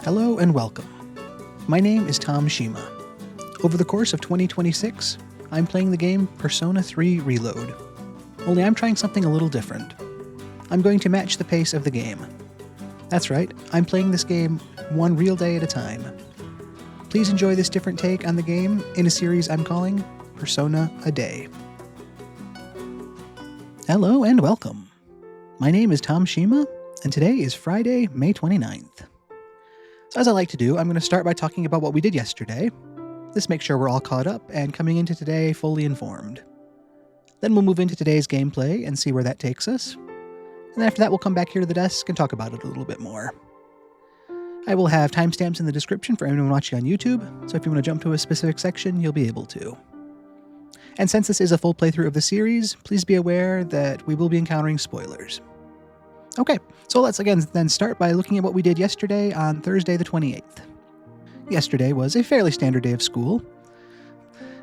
Hello and welcome. My name is Tom Shima. Over the course of 2026, I'm playing the game Persona 3 Reload. Only I'm trying something a little different. I'm going to match the pace of the game. That's right, I'm playing this game one real day at a time. Please enjoy this different take on the game in a series I'm calling Persona a Day. Hello and welcome. My name is Tom Shima, and today is Friday, May 29th. So as I like to do, I'm going to start by talking about what we did yesterday. This makes sure we're all caught up and coming into today fully informed. Then we'll move into today's gameplay and see where that takes us. And after that, we'll come back here to the desk and talk about it a little bit more. I will have timestamps in the description for anyone watching on YouTube, so if you want to jump to a specific section, you'll be able to. And since this is a full playthrough of the series, please be aware that we will be encountering spoilers. Okay, so let's again then start by looking at what we did yesterday on Thursday the 28th. Yesterday was a fairly standard day of school.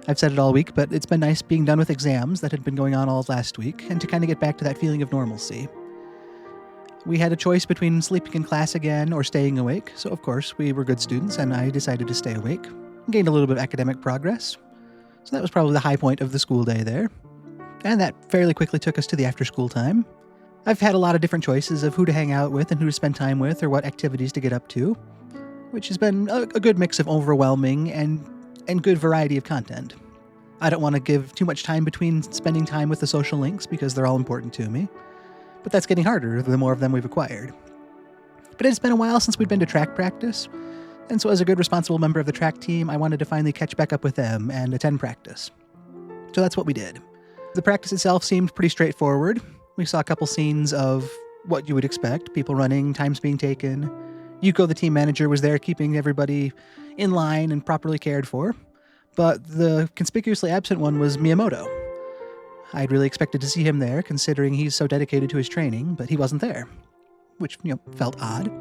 I've said it all week, but it's been nice being done with exams that had been going on all of last week, and to kind of get back to that feeling of normalcy. We had a choice between sleeping in class again or staying awake, so of course we were good students and I decided to stay awake. Gained a little bit of academic progress, so that was probably the high point of the school day there. And that fairly quickly took us to the after-school time. I've had a lot of different choices of who to hang out with and who to spend time with or what activities to get up to, which has been a good mix of overwhelming and good variety of content. I don't want to give too much time between spending time with the social links because they're all important to me, but that's getting harder the more of them we've acquired. But it's been a while since we'd been to track practice, and so as a good responsible member of the track team, I wanted to finally catch back up with them and attend practice. So that's what we did. The practice itself seemed pretty straightforward. We saw a couple scenes of what you would expect, people running, times being taken. Yuko, the team manager, was there keeping everybody in line and properly cared for. But the conspicuously absent one was Miyamoto. I'd really expected to see him there, considering he's so dedicated to his training, but he wasn't there, which, felt odd.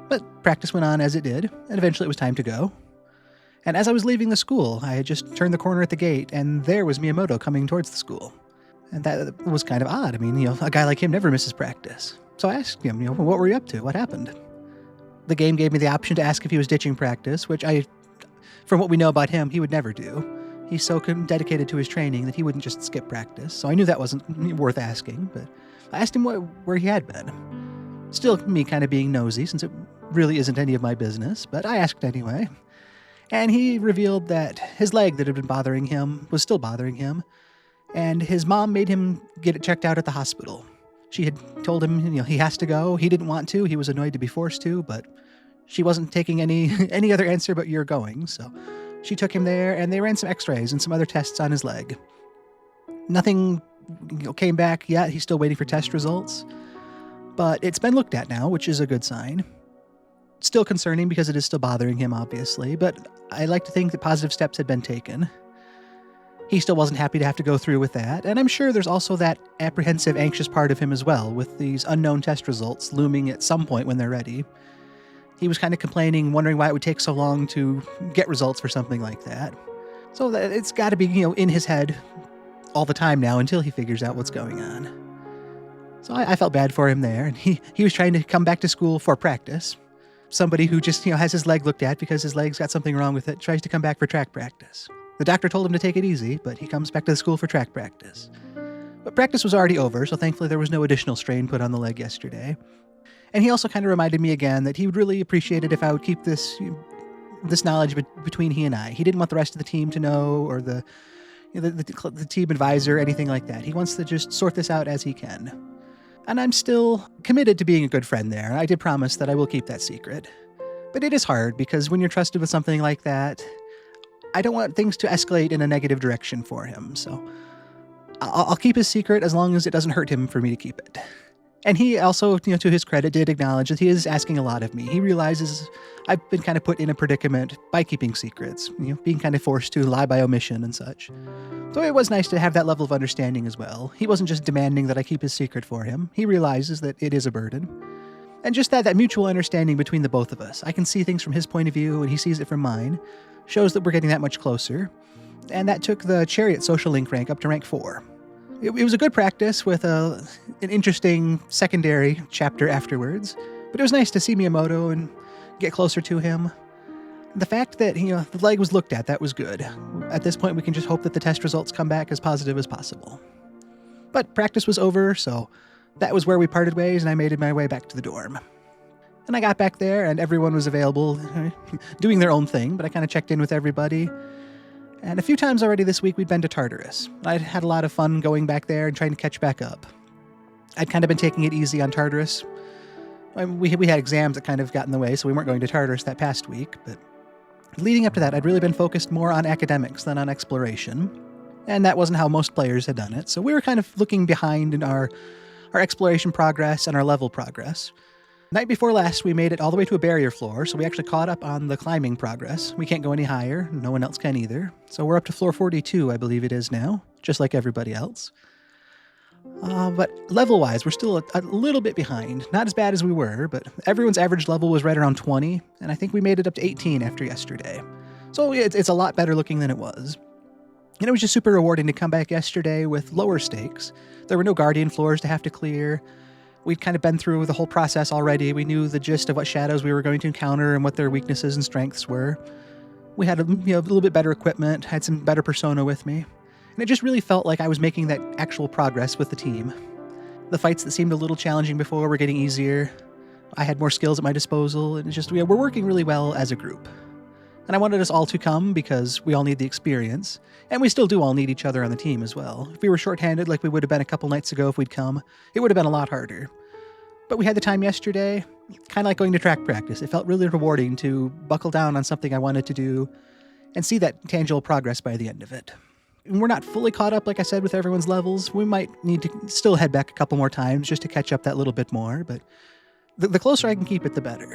But practice went on as it did, and eventually it was time to go. And as I was leaving the school, I had just turned the corner at the gate, and there was Miyamoto coming towards the school. And that was kind of odd. I mean, a guy like him never misses practice. So I asked him, what were you up to? What happened? The game gave me the option to ask if he was ditching practice, which from what we know about him, he would never do. He's so dedicated to his training that he wouldn't just skip practice. So I knew that wasn't worth asking, but I asked him where he had been. Still me kind of being nosy, since it really isn't any of my business, but I asked anyway. And he revealed that his leg that had been bothering him was still bothering him, and his mom made him get it checked out at the hospital. She had told him, he has to go. He didn't want to. He was annoyed to be forced to, but she wasn't taking any other answer but you're going. So she took him there, and they ran some x-rays and some other tests on his leg. Nothing came back yet. He's still waiting for test results. But it's been looked at now, which is a good sign. Still concerning because it is still bothering him, obviously, but I like to think that positive steps had been taken. He still wasn't happy to have to go through with that, and I'm sure there's also that apprehensive, anxious part of him as well, with these unknown test results looming at some point when they're ready. He was kind of complaining, wondering why it would take so long to get results for something like that. So that it's got to be, in his head all the time now until he figures out what's going on. So I felt bad for him there, and he was trying to come back to school for practice. Somebody who just, has his leg looked at because his leg's got something wrong with it, tries to come back for track practice. The doctor told him to take it easy, but he comes back to the school for track practice. But practice was already over, so thankfully there was no additional strain put on the leg yesterday. And he also kind of reminded me again that he would really appreciate it if I would keep this knowledge between he and I. He didn't want the rest of the team to know, or the team advisor, anything like that. He wants to just sort this out as he can. And I'm still committed to being a good friend there. I did promise that I will keep that secret. But it is hard, because when you're trusted with something like that, I don't want things to escalate in a negative direction for him, so I'll keep his secret as long as it doesn't hurt him for me to keep it. And he also, to his credit, did acknowledge that he is asking a lot of me. He realizes I've been kind of put in a predicament by keeping secrets, being kind of forced to lie by omission and such. So it was nice to have that level of understanding as well. He wasn't just demanding that I keep his secret for him. He realizes that it is a burden. And just that mutual understanding between the both of us. I can see things from his point of view and he sees it from mine. Shows that we're getting that much closer. And that took the Chariot social link rank up to rank 4. It was a good practice with an interesting secondary chapter afterwards. But it was nice to see Miyamoto and get closer to him. The fact that, the leg was looked at, that was good. At this point, we can just hope that the test results come back as positive as possible. But practice was over, so that was where we parted ways, and I made my way back to the dorm. And I got back there, and everyone was available, doing their own thing, but I kind of checked in with everybody. And a few times already this week, we'd been to Tartarus. I'd had a lot of fun going back there and trying to catch back up. I'd kind of been taking it easy on Tartarus. We had exams that kind of got in the way, so we weren't going to Tartarus that past week, but leading up to that, I'd really been focused more on academics than on exploration, and that wasn't how most players had done it, so we were kind of looking behind in our exploration progress and our level progress. Night before last, we made it all the way to a barrier floor, so we actually caught up on the climbing progress. We can't go any higher, no one else can either, so we're up to floor 42, I believe it is now, just like everybody else. But level-wise, we're still a little bit behind. Not as bad as we were, but everyone's average level was right around 20, and I think we made it up to 18 after yesterday. So it's a lot better looking than it was. And it was just super rewarding to come back yesterday with lower stakes. There were no guardian floors to have to clear. We'd kind of been through the whole process already. We knew the gist of what shadows we were going to encounter and what their weaknesses and strengths were. We had a little bit better equipment, had some better persona with me. And it just really felt like I was making that actual progress with the team. The fights that seemed a little challenging before were getting easier. I had more skills at my disposal, and it's just, we're working really well as a group. And I wanted us all to come because we all need the experience, and we still do all need each other on the team as well. If we were shorthanded like we would have been a couple nights ago if we'd come, it would have been a lot harder. But we had the time yesterday, kind of like going to track practice. It felt really rewarding to buckle down on something I wanted to do and see that tangible progress by the end of it. We're not fully caught up, like I said, with everyone's levels. We might need to still head back a couple more times just to catch up that little bit more, but the closer I can keep it, the better.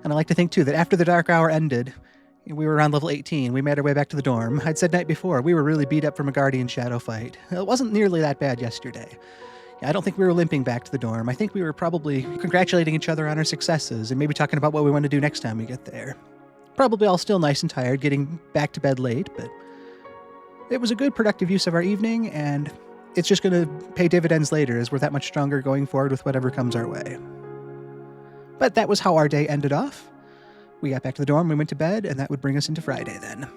And I like to think, too, that after the dark hour ended, we were around level 18. We made our way back to the dorm. I'd said night before, we were really beat up from a guardian shadow fight. It wasn't nearly that bad yesterday. I don't think we were limping back to the dorm. I think we were probably congratulating each other on our successes and maybe talking about what we want to do next time we get there. Probably all still nice and tired, getting back to bed late, but it was a good, productive use of our evening, and it's just going to pay dividends later as we're that much stronger going forward with whatever comes our way. But that was how our day ended off. We got back to the dorm, we went to bed, and that would bring us into Friday then.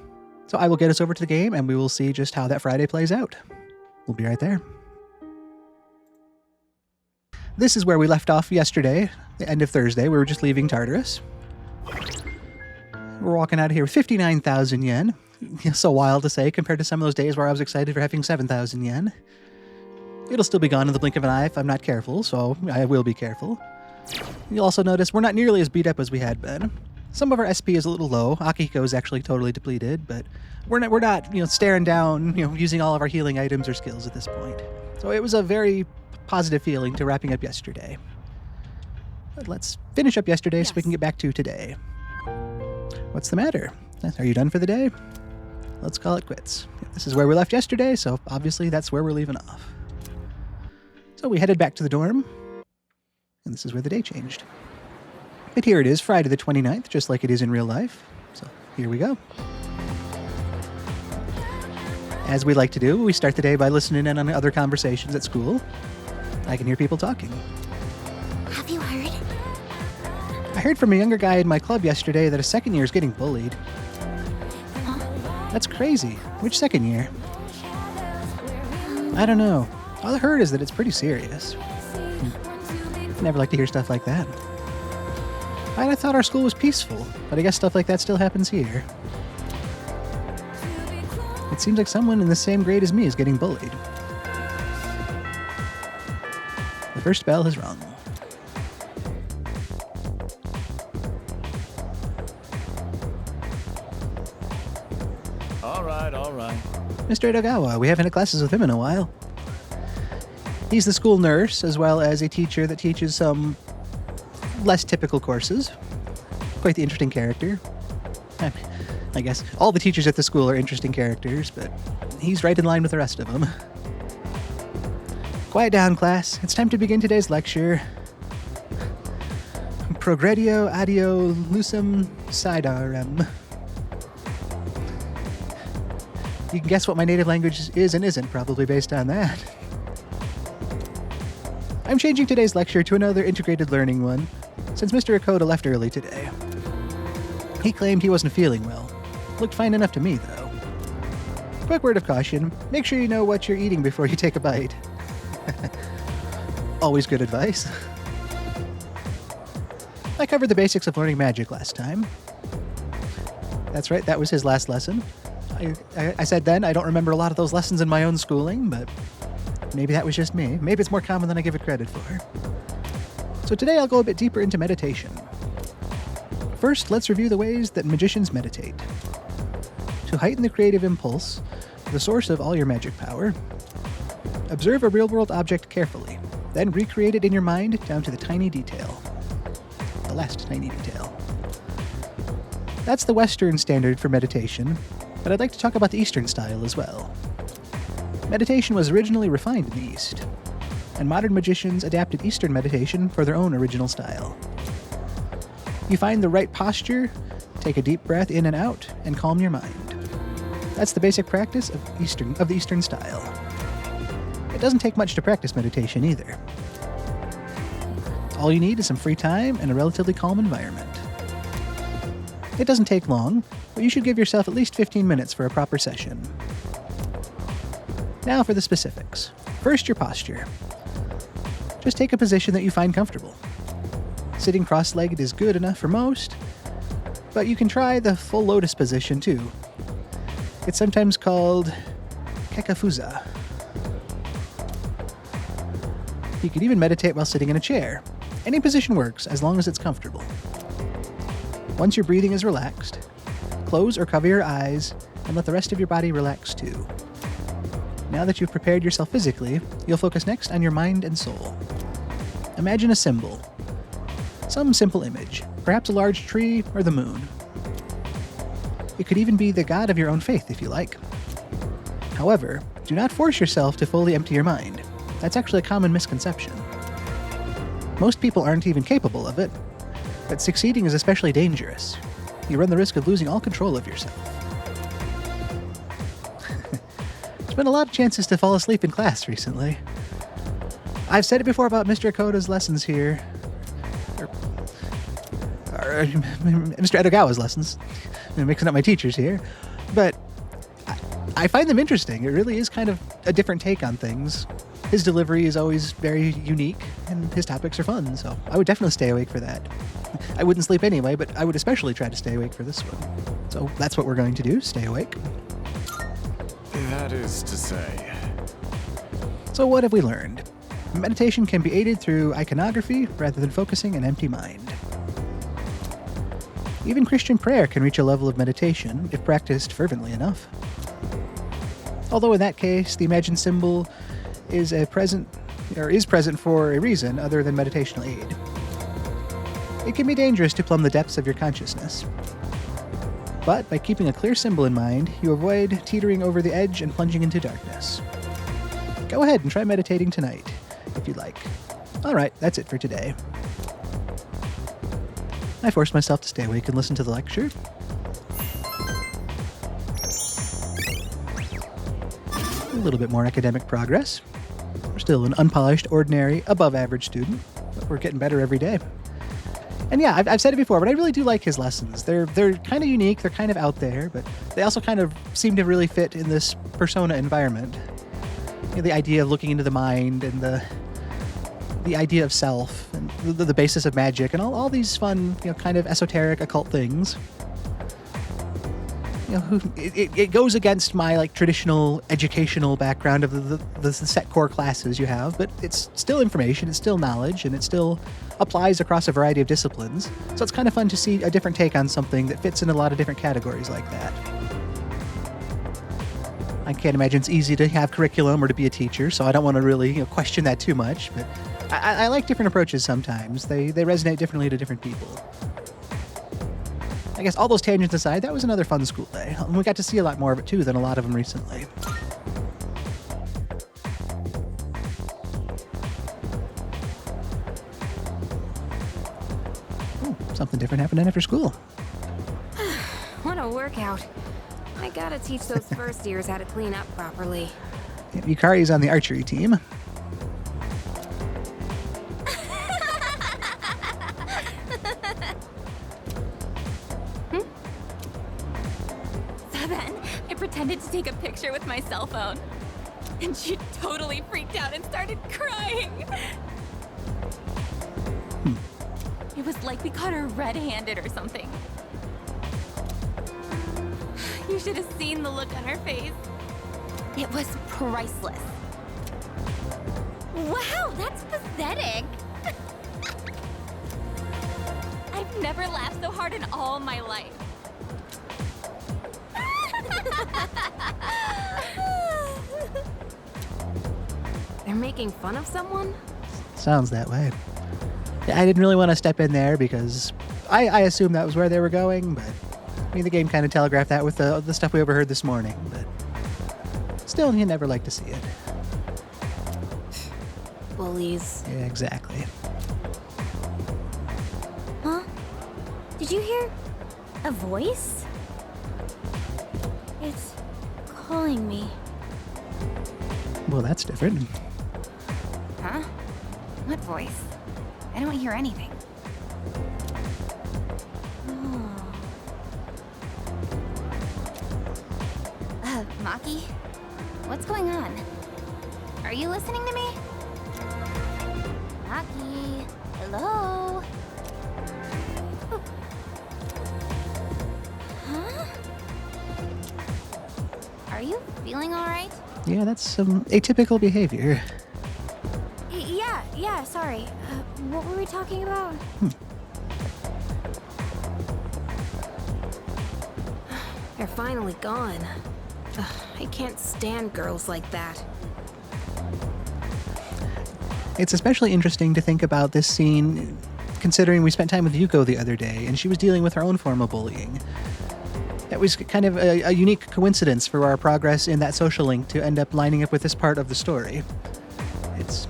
So I will get us over to the game, and we will see just how that Friday plays out. We'll be right there. This is where we left off yesterday, the end of Thursday. We were just leaving Tartarus. We're walking out of here with 59,000 yen. So wild to say compared to some of those days where I was excited for having 7,000 yen. It'll still be gone in the blink of an eye if I'm not careful, so I will be careful. You'll also notice we're not nearly as beat up as we had been. Some of our SP is a little low. Akihiko is actually totally depleted, but we're not staring down, using all of our healing items or skills at this point. So it was a very positive feeling to wrapping up yesterday. But let's finish up yesterday so we can get back to today. What's the matter? Are you done for the day? Let's call it quits. This is where we left yesterday, so obviously that's where we're leaving off. So we headed back to the dorm, and this is where the day changed. But here it is, Friday the 29th, just like it is in real life. So here we go. As we like to do, we start the day by listening in on other conversations at school. I can hear people talking. Have you heard? I heard from a younger guy in my club yesterday that a second year is getting bullied. That's crazy. Which second year? I don't know. All I heard is that it's pretty serious. Never like to hear stuff like that. I thought our school was peaceful, but I guess stuff like that still happens here. It seems like someone in the same grade as me is getting bullied. The first bell has rung. All right. Mr. Edogawa, we haven't had classes with him in a while. He's the school nurse, as well as a teacher that teaches some less typical courses. Quite the interesting character. I guess all the teachers at the school are interesting characters, but he's right in line with the rest of them. Quiet down, class. It's time to begin today's lecture. Progredio adio lucem sidarem. You can guess what my native language is and isn't, probably based on that. I'm changing today's lecture to another integrated learning one. since Mr. Akoda left early today. He claimed he wasn't feeling well. Looked fine enough to me, though. Quick word of caution, make sure you know what you're eating before you take a bite. Always good advice. I covered the basics of learning magic last time. That's right, that was his last lesson. I said then I don't remember a lot of those lessons in my own schooling, but maybe that was just me. Maybe it's more common than I give it credit for. So today I'll go a bit deeper into meditation. First, let's review the ways that magicians meditate. To heighten the creative impulse, the source of all your magic power, observe a real-world object carefully, then recreate it in your mind down to the tiny detail. The last tiny detail. That's the Western standard for meditation, but I'd like to talk about the Eastern style as well. Meditation was originally refined in the East, and modern magicians adapted Eastern meditation for their own original style. You find the right posture, take a deep breath in and out, and calm your mind. That's the basic practice of the Eastern style. It doesn't take much to practice meditation either. All you need is some free time and a relatively calm environment. It doesn't take long, but you should give yourself at least 15 minutes for a proper session. Now for the specifics. First, your posture. Just take a position that you find comfortable. Sitting cross-legged is good enough for most, but you can try the full lotus position too. It's sometimes called kekafuza. You can even meditate while sitting in a chair. Any position works as long as it's comfortable. Once your breathing is relaxed, close or cover your eyes and let the rest of your body relax too. Now that you've prepared yourself physically, you'll focus next on your mind and soul. Imagine a symbol. Some simple image, perhaps a large tree or the moon. It could even be the god of your own faith if you like. However, do not force yourself to fully empty your mind. That's actually a common misconception. Most people aren't even capable of it, but succeeding is especially dangerous. You run the risk of losing all control of yourself. There's been a lot of chances to fall asleep in class recently. I've said it before about Mr. Akoda's lessons here. Or Mr. Edogawa's lessons. I'm mixing up my teachers here. But I find them interesting. It really is kind of a different take on things. His delivery is always very unique, and his topics are fun, so I would definitely stay awake for that. I wouldn't sleep anyway, but I would especially try to stay awake for this one. So that's what we're going to do, stay awake. That is to say. So what have we learned? Meditation can be aided through iconography rather than focusing an empty mind. Even Christian prayer can reach a level of meditation if practiced fervently enough. Although in that case, the imagined symbol is present for a reason other than meditational aid. It can be dangerous to plumb the depths of your consciousness. But by keeping a clear symbol in mind, you avoid teetering over the edge and plunging into darkness. Go ahead and try meditating tonight, if you'd like. Alright, that's it for today. I forced myself to stay awake and listen to the lecture. A little bit more academic progress. We're still an unpolished, ordinary, above-average student, but we're getting better every day. And yeah, I've said it before, but I really do like his lessons. They're kind of unique, they're kind of out there, but they also kind of seem to really fit in this persona environment. You know, the idea of looking into the mind and the idea of self and the basis of magic and all these fun, kind of esoteric occult things. It goes against my traditional educational background of the set core classes you have, but it's still information, it's still knowledge, and it still applies across a variety of disciplines. So it's kind of fun to see a different take on something that fits in a lot of different categories like that. I can't imagine it's easy to have curriculum or to be a teacher, so I don't want to really question that too much, but I like different approaches sometimes. They resonate differently to different people. I guess all those tangents aside, that was another fun school day. And we got to see a lot more of it too than a lot of them recently. Ooh, something different happening after school. What a workout. I gotta teach those first years how to clean up properly. Yukari's on the archery team. Then I pretended to take a picture with my cell phone. And she totally freaked out and started crying. It was like we caught her red-handed or something. You should have seen the look on her face. It was priceless. Wow, that's pathetic. I've never laughed so hard in all my life. They're making fun of someone? Sounds that way. Yeah, I didn't really want to step in there because I assumed that was where they were going, but I mean, the game kind of telegraphed that with the stuff we overheard this morning, but still, you never like to see it. Bullies. Yeah, exactly. Huh? Did you hear a voice? It's calling me. Well, that's different. Huh? What voice? I don't hear anything. Maki? What's going on? Are you listening to me? Maki? Hello? Huh? Are you feeling alright? Yeah, that's some atypical behavior. Yeah, sorry. What were we talking about? They're finally gone. Ugh, I can't stand girls like that. It's especially interesting to think about this scene considering we spent time with Yuko the other day and she was dealing with her own form of bullying. That was kind of a unique coincidence for our progress in that social link to end up lining up with this part of the story. It's...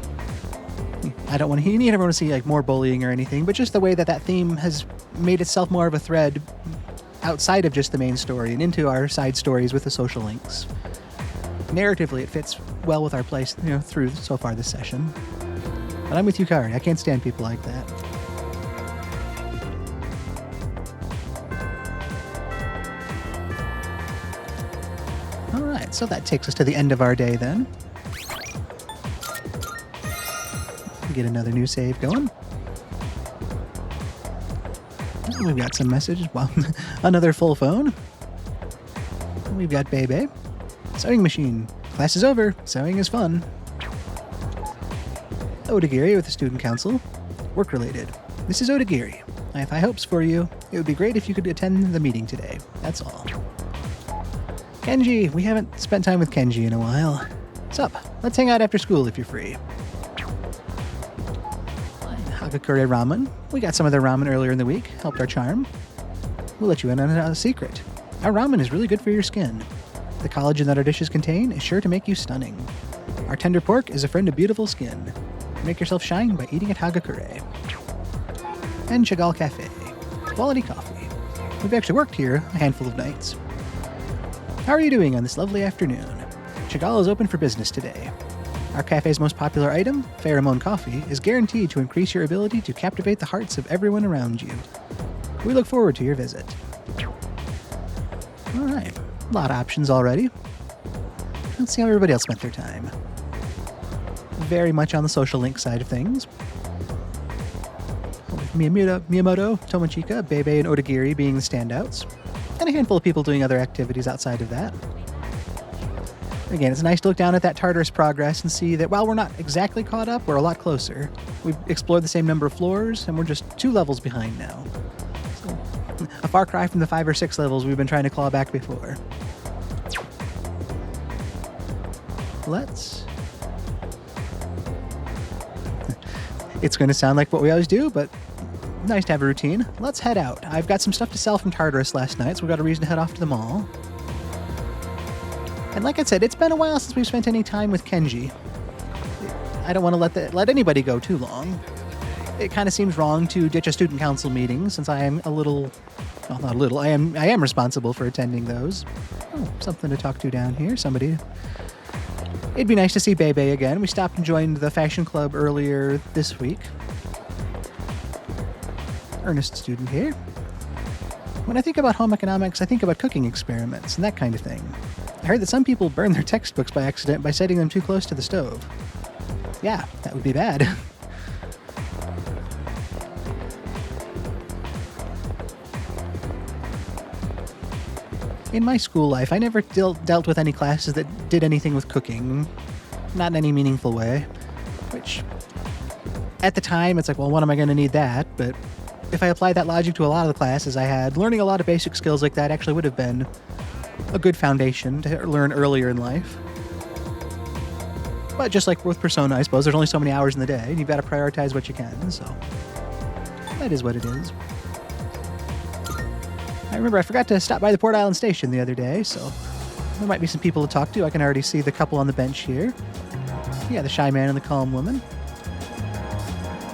I don't want to... You never want to see like more bullying or anything, but just the way that that theme has made itself more of a thread outside of just the main story and into our side stories with the social links. Narratively, it fits well with our play, through so far this session. But I'm with you, Kari. I can't stand people like that. All right, so that takes us to the end of our day then. Get another new save going. We've got some messages. Well, another full phone. We've got Bebe. Sewing machine. Class is over. Sewing is fun. Odagiri with the student council. Work related. This is Odagiri. I have high hopes for you. It would be great if you could attend the meeting today. That's all. Kenji. We haven't spent time with Kenji in a while. Sup? Let's hang out after school if you're free. Hagakure ramen. We got some of their ramen earlier in the week. Helped our charm. We'll let you in on a secret. Our ramen is really good for your skin. The collagen that our dishes contain is sure to make you stunning. Our tender pork is a friend of beautiful skin. Make yourself shine by eating at Hagakure. And Chagall Cafe. Quality coffee. We've actually worked here a handful of nights. How are you doing on this lovely afternoon? Chagall is open for business today. Our cafe's most popular item, pheromone coffee, is guaranteed to increase your ability to captivate the hearts of everyone around you. We look forward to your visit. All right, a lot of options already. Let's see how everybody else spent their time. Very much on the social link side of things. With Miyamoto, Tomochika, Bebe, and Odagiri being the standouts, and a handful of people doing other activities outside of that. Again, it's nice to look down at that Tartarus progress and see that while we're not exactly caught up, we're a lot closer. We've explored the same number of floors, and we're just 2 levels behind now. So, a far cry from the 5 or 6 levels we've been trying to claw back before. Let's... It's going to sound like what we always do, but nice to have a routine. Let's head out. I've got some stuff to sell from Tartarus last night, so we've got a reason to head off to the mall. And like I said, it's been a while since we've spent any time with Kenji. I don't want to let anybody go too long. It kind of seems wrong to ditch a student council meeting since I am a little... Well, not a little. I am responsible for attending those. Oh, something to talk to down here. Somebody... It'd be nice to see Bebe again. We stopped and joined the fashion club earlier this week. Earnest student here. When I think about home economics, I think about cooking experiments and that kind of thing. I heard that some people burn their textbooks by accident by setting them too close to the stove. Yeah, that would be bad. In my school life, I never dealt with any classes that did anything with cooking, not in any meaningful way, which at the time it's like, well, when am I going to need that? But if I applied that logic to a lot of the classes I had, learning a lot of basic skills like that actually would have been a good foundation to learn earlier in life. But just like with Persona, I suppose, there's only so many hours in the day, and you've got to prioritize what you can, so that is what it is. I remember I forgot to stop by the Port Island station the other day, so there might be some people to talk to. I can already see the couple on the bench here. Yeah, the shy man and the calm woman.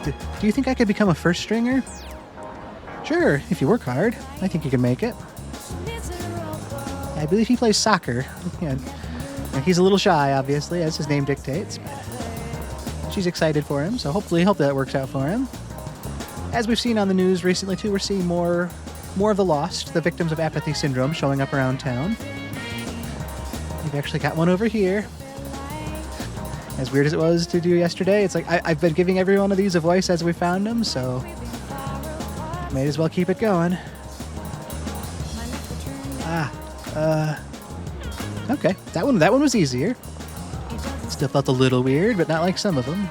Do you think I could become a first stringer? Sure, if you work hard. I think you can make it. I believe he plays soccer. Yeah, he's a little shy, obviously, as his name dictates. But she's excited for him, so hopefully that works out for him. As we've seen on the news recently, too, we're seeing more of the lost, the victims of apathy syndrome, showing up around town. We've actually got one over here. As weird as it was to do yesterday, it's like I've been giving every one of these a voice as we found them, so may as well keep it going. Okay, that one was easier. Still felt a little weird, but not like some of them.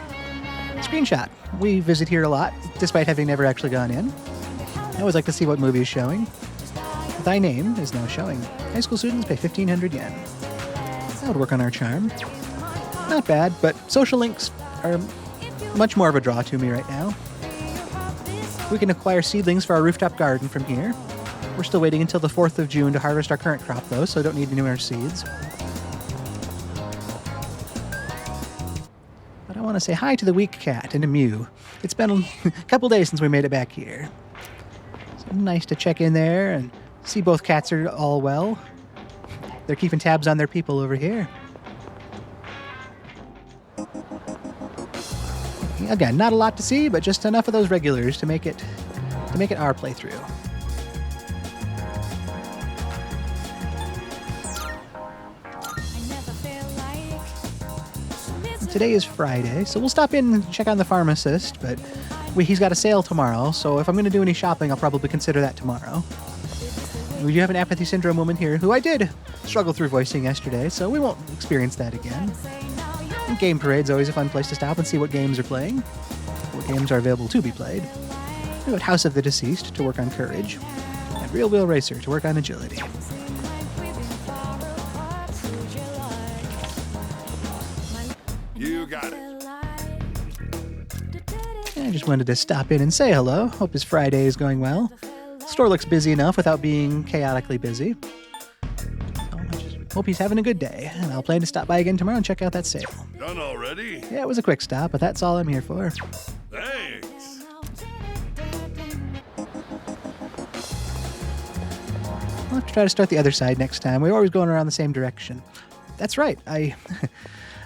Screenshot. We visit here a lot, despite having never actually gone in. I always like to see what movie is showing. Thy Name is now showing. High school students pay 1,500 yen. That would work on our charm. Not bad, but social links are much more of a draw to me right now. We can acquire seedlings for our rooftop garden from here. We're still waiting until the 4th of June to harvest our current crop, though, so I don't need any more seeds. But I want to say hi to the weak cat and to Mew. It's been a couple days since we made it back here. So nice to check in there and see both cats are all well. They're keeping tabs on their people over here. Again, not a lot to see, but just enough of those regulars to make it our playthrough. Today is Friday, so we'll stop in and check on the pharmacist, but he's got a sale tomorrow, so if I'm going to do any shopping, I'll probably consider that tomorrow. We do have an apathy syndrome woman here who I did struggle through voicing yesterday, so we won't experience that again. Game Parade's always a fun place to stop and see what games are playing, what games are available to be played. We got House of the Deceased to work on courage, and Real Wheel Racer to work on agility. You got it. I just wanted to stop in and say hello. Hope his Friday is going well. The store looks busy enough without being chaotically busy. Hope he's having a good day, and I'll plan to stop by again tomorrow and check out that sale. Done already? Yeah, it was a quick stop, but that's all I'm here for. Thanks. I'll have to try to start the other side next time. We're always going around the same direction. That's right.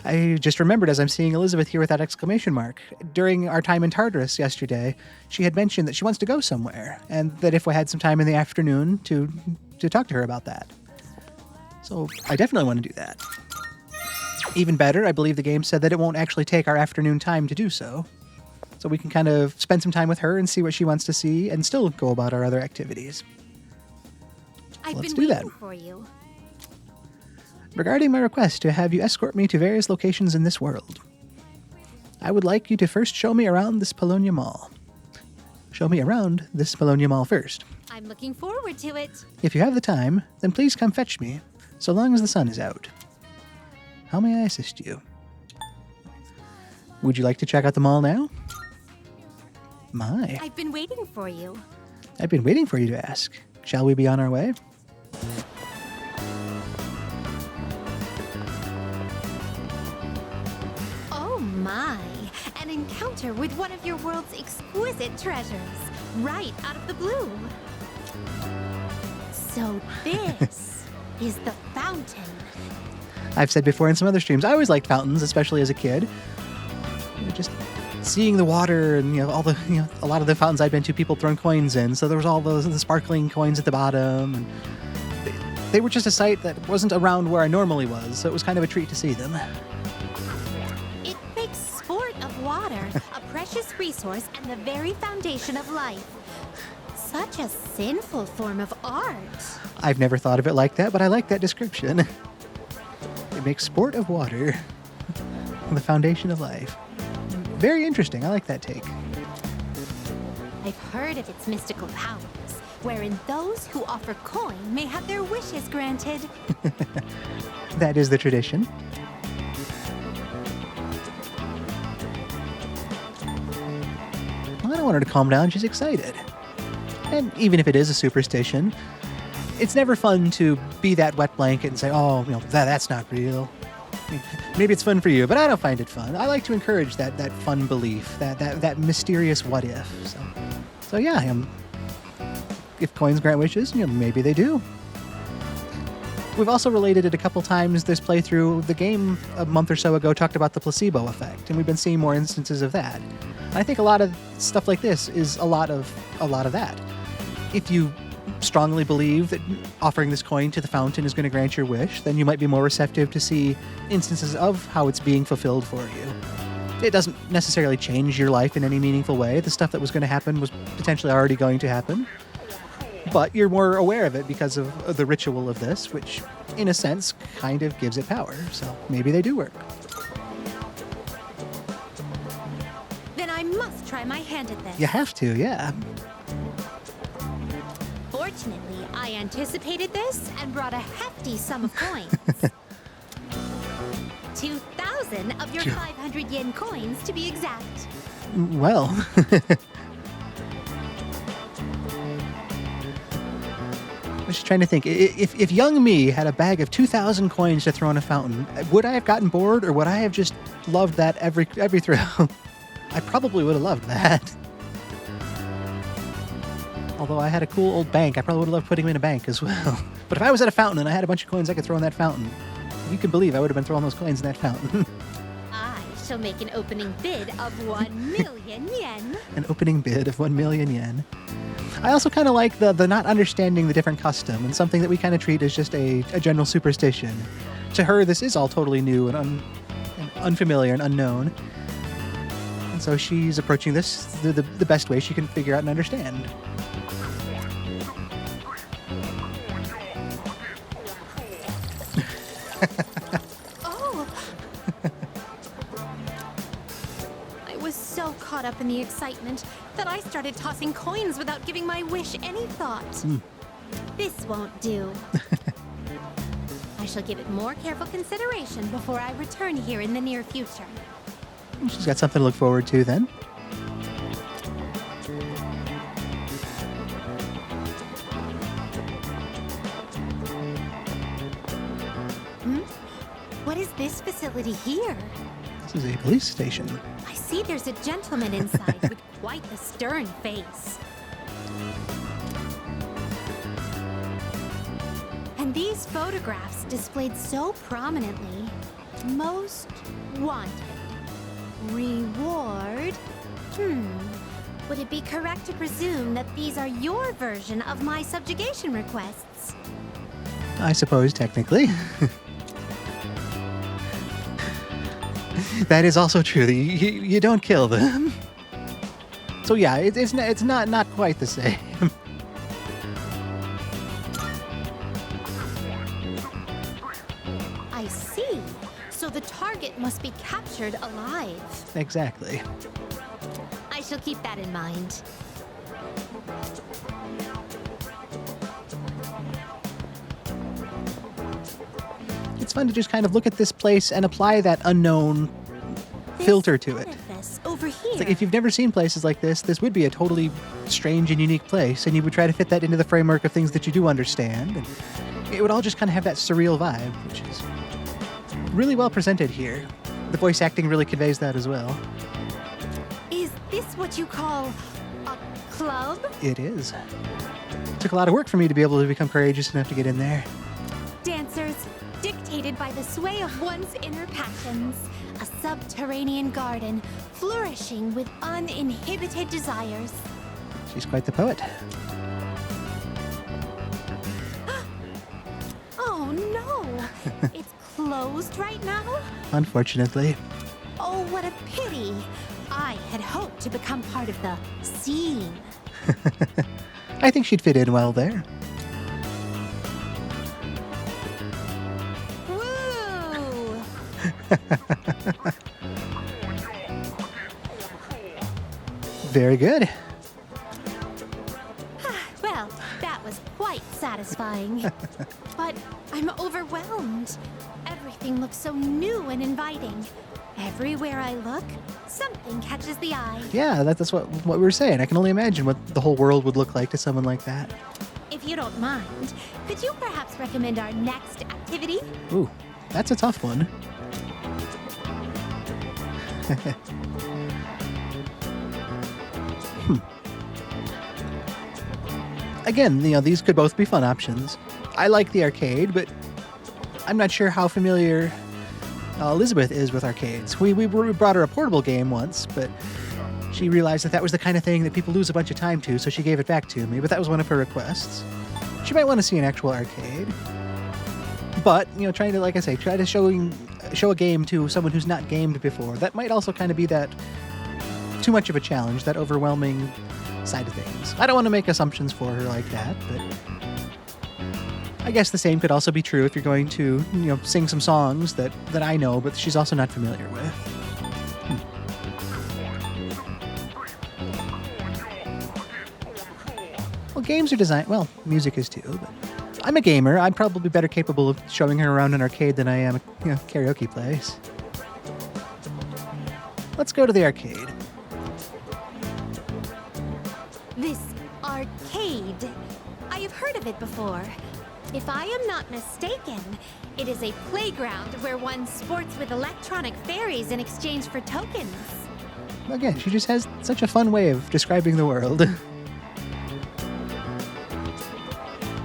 I just remembered as I'm seeing Elizabeth here with that exclamation mark. During our time in Tartarus yesterday, she had mentioned that she wants to go somewhere, and that if we had some time in the afternoon to talk to her about that. So I definitely want to do that. Even better, I believe the game said that it won't actually take our afternoon time to do so. So we can kind of spend some time with her and see what she wants to see and still go about our other activities. Let's do that. For you. Regarding my request to have you escort me to various locations in this world, I would like you to first show me around this Polonia Mall. Show me around this Polonia Mall first. I'm looking forward to it. If you have the time, then please come fetch me, so long as the sun is out. How may I assist you? Would you like to check out the mall now? My. I've been waiting for you. I've been waiting for you to ask. Shall we be on our way? Oh my, an encounter with one of your world's exquisite treasures, right out of the blue. So this is the fountain. I've said before in some other streams, I always liked fountains, especially as a kid. Just seeing the water and all the a lot of the fountains I'd been to, people throwing coins in, so there was all the sparkling coins at the bottom, and they were just a sight that wasn't around where I normally was, so it was kind of a treat to see them. It makes sport of water a precious resource and the very foundation of life. Such a sinful form of art. I've never thought of it like that, but I like that description. It makes sport of water the foundation of life. Very interesting. I like that take. I've heard of its mystical powers, wherein those who offer coin may have their wishes granted. That is the tradition. Well, I don't want her to calm down. She's excited. And even if it is a superstition, it's never fun to be that wet blanket and say, oh, that's not real. Maybe it's fun for you, but I don't find it fun. I like to encourage that fun belief, that mysterious what if. So yeah, if coins grant wishes, maybe they do. We've also related it a couple times this playthrough. The game a month or so ago talked about the placebo effect, and we've been seeing more instances of that. And I think a lot of stuff like this is a lot of that. If you strongly believe that offering this coin to the fountain is going to grant your wish, then you might be more receptive to see instances of how it's being fulfilled for you. It doesn't necessarily change your life in any meaningful way. The stuff that was going to happen was potentially already going to happen. But you're more aware of it because of the ritual of this, which, in a sense, kind of gives it power. So maybe they do work. Then I must try my hand at this. You have to, yeah. Fortunately, I anticipated this and brought a hefty sum of coins. 2,000 of your 500 yen coins, to be exact. Well... I was just trying to think. If young me had a bag of 2,000 coins to throw in a fountain, would I have gotten bored, or would I have just loved that every throw? I probably would have loved that. Although I had a cool old bank, I probably would have loved putting them in a bank as well. But if I was at a fountain and I had a bunch of coins I could throw in that fountain, you can believe I would have been throwing those coins in that fountain. I shall make an opening bid of 1 million yen. An opening bid of 1 million yen. I also kind of like the not understanding the different custom, and something that we kind of treat as just a general superstition. To her, this is all totally new and unfamiliar and unknown. And so she's approaching this the best way she can figure out and understand. Oh! I was so caught up in the excitement that I started tossing coins without giving my wish any thought. This won't do. I shall give it more careful consideration before I return here in the near future. She's got something to look forward to then. What is this facility here? This is a police station. I see there's a gentleman inside with quite the stern face. And these photographs displayed so prominently. Most wanted. Reward? Would it be correct to presume that these are your version of my subjugation requests? I suppose, technically. That is also true. You don't kill them. So yeah, it's not quite the same. I see. So the target must be captured alive. Exactly. I shall keep that in mind. It's fun to just kind of look at this place and apply that unknown filter to it. Edifice over here. It's like if you've never seen places like this would be a totally strange and unique place, and you would try to fit that into the framework of things that you do understand, and it would all just kind of have that surreal vibe, which is really well presented here. The voice acting really conveys that as well. Is this what you call a club? It is. It took a lot of work for me to be able to become courageous enough to get in there. Dancers, dictated by the sway of one's inner passions. A subterranean garden, flourishing with uninhibited desires. She's quite the poet. Oh no! It's closed right now? Unfortunately. Oh, what a pity. I had hoped to become part of the scene. I think she'd fit in well there. Woo! Very good. Well, that was quite satisfying. But I'm overwhelmed. Everything looks so new and inviting. Everywhere I look, something catches the eye. Yeah, that's what we were saying. I can only imagine what the whole world would look like to someone like that. If you don't mind, could you perhaps recommend our next activity? Ooh, that's a tough one. Again, these could both be fun options. I like the arcade, but I'm not sure how familiar Elizabeth is with arcades. We brought her a portable game once, but she realized that was the kind of thing that people lose a bunch of time to, so she gave it back to me, but that was one of her requests. She might want to see an actual arcade. But, trying to, like I say, try to show a game to someone who's not gamed before, that might also kind of be that too much of a challenge, that overwhelming side of things. I don't want to make assumptions for her like that, but I guess the same could also be true if you're going to, sing some songs that I know, but she's also not familiar with. Well, games are designed... Well, music is too, but I'm a gamer. I'm probably better capable of showing her around an arcade than I am a karaoke place. Let's go to the arcade. This arcade. I have heard of it before. If I am not mistaken, it is a playground where one sports with electronic fairies in exchange for tokens. Again, she just has such a fun way of describing the world.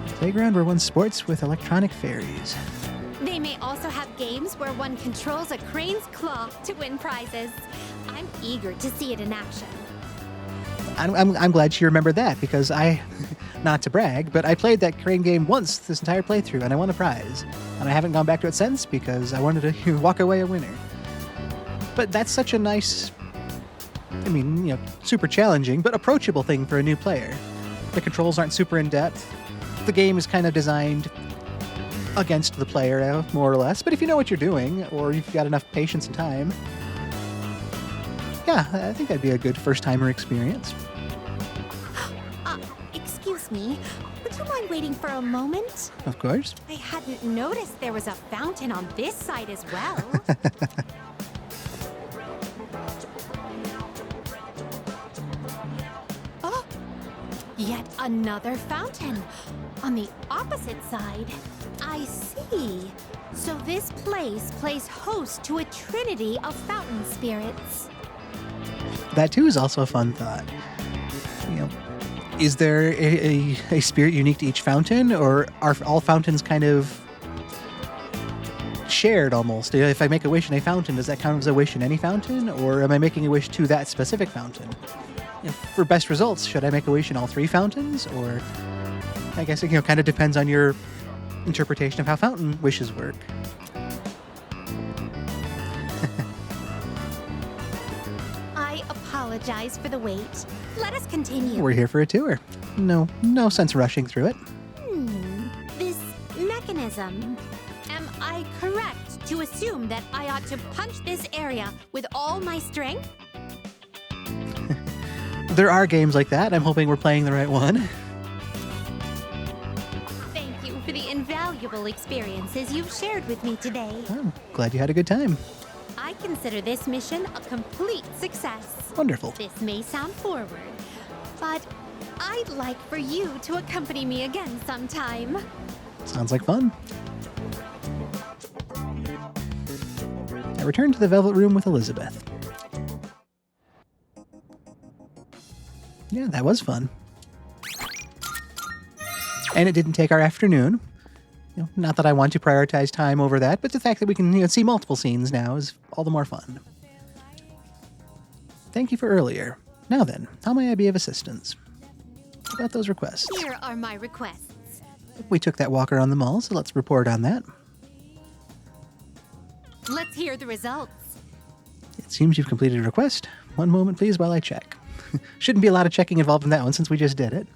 Playground where one sports with electronic fairies. They may also have games where one controls a crane's claw to win prizes. I'm eager to see it in action. I'm glad she remembered that, because not to brag, but I played that crane game once this entire playthrough, and I won a prize. And I haven't gone back to it since, because I wanted to walk away a winner. But that's such a nice, super challenging, but approachable thing for a new player. The controls aren't super in-depth. The game is kind of designed against the player, more or less. But if you know what you're doing, or you've got enough patience and time, yeah, I think that'd be a good first-timer experience. Excuse me, would you mind waiting for a moment? Of course. I hadn't noticed there was a fountain on this side as well. Oh, yet another fountain on the opposite side. I see. So this place plays host to a trinity of fountain spirits. That too is also a fun thought. Is there a spirit unique to each fountain, or are all fountains kind of shared almost? If I make a wish in a fountain, does that count as a wish in any fountain, or am I making a wish to that specific fountain? For best results, should I make a wish in all three fountains, or I guess it kind of depends on your interpretation of how fountain wishes work. I apologize for the wait. Let us continue. We're here for a tour. No sense rushing through it. This mechanism. Am I correct to assume that I ought to punch this area with all my strength? There are games like that. I'm hoping we're playing the right one. Thank you for the invaluable experiences you've shared with me today. I'm glad you had a good time. I consider this mission a complete success. Wonderful. This may sound forward, but I'd like for you to accompany me again sometime. Sounds like fun. I returned to the Velvet Room with Elizabeth. Yeah, that was fun. And it didn't take our afternoon. Not that I want to prioritize time over that, but the fact that we can see multiple scenes now is all the more fun. Thank you for earlier. Now then, how may I be of assistance? What about those requests? Here are my requests. We took that walk around the mall, so let's report on that. Let's hear the results. It seems you've completed a request. One moment, please, while I check. Shouldn't be a lot of checking involved in that one since we just did it.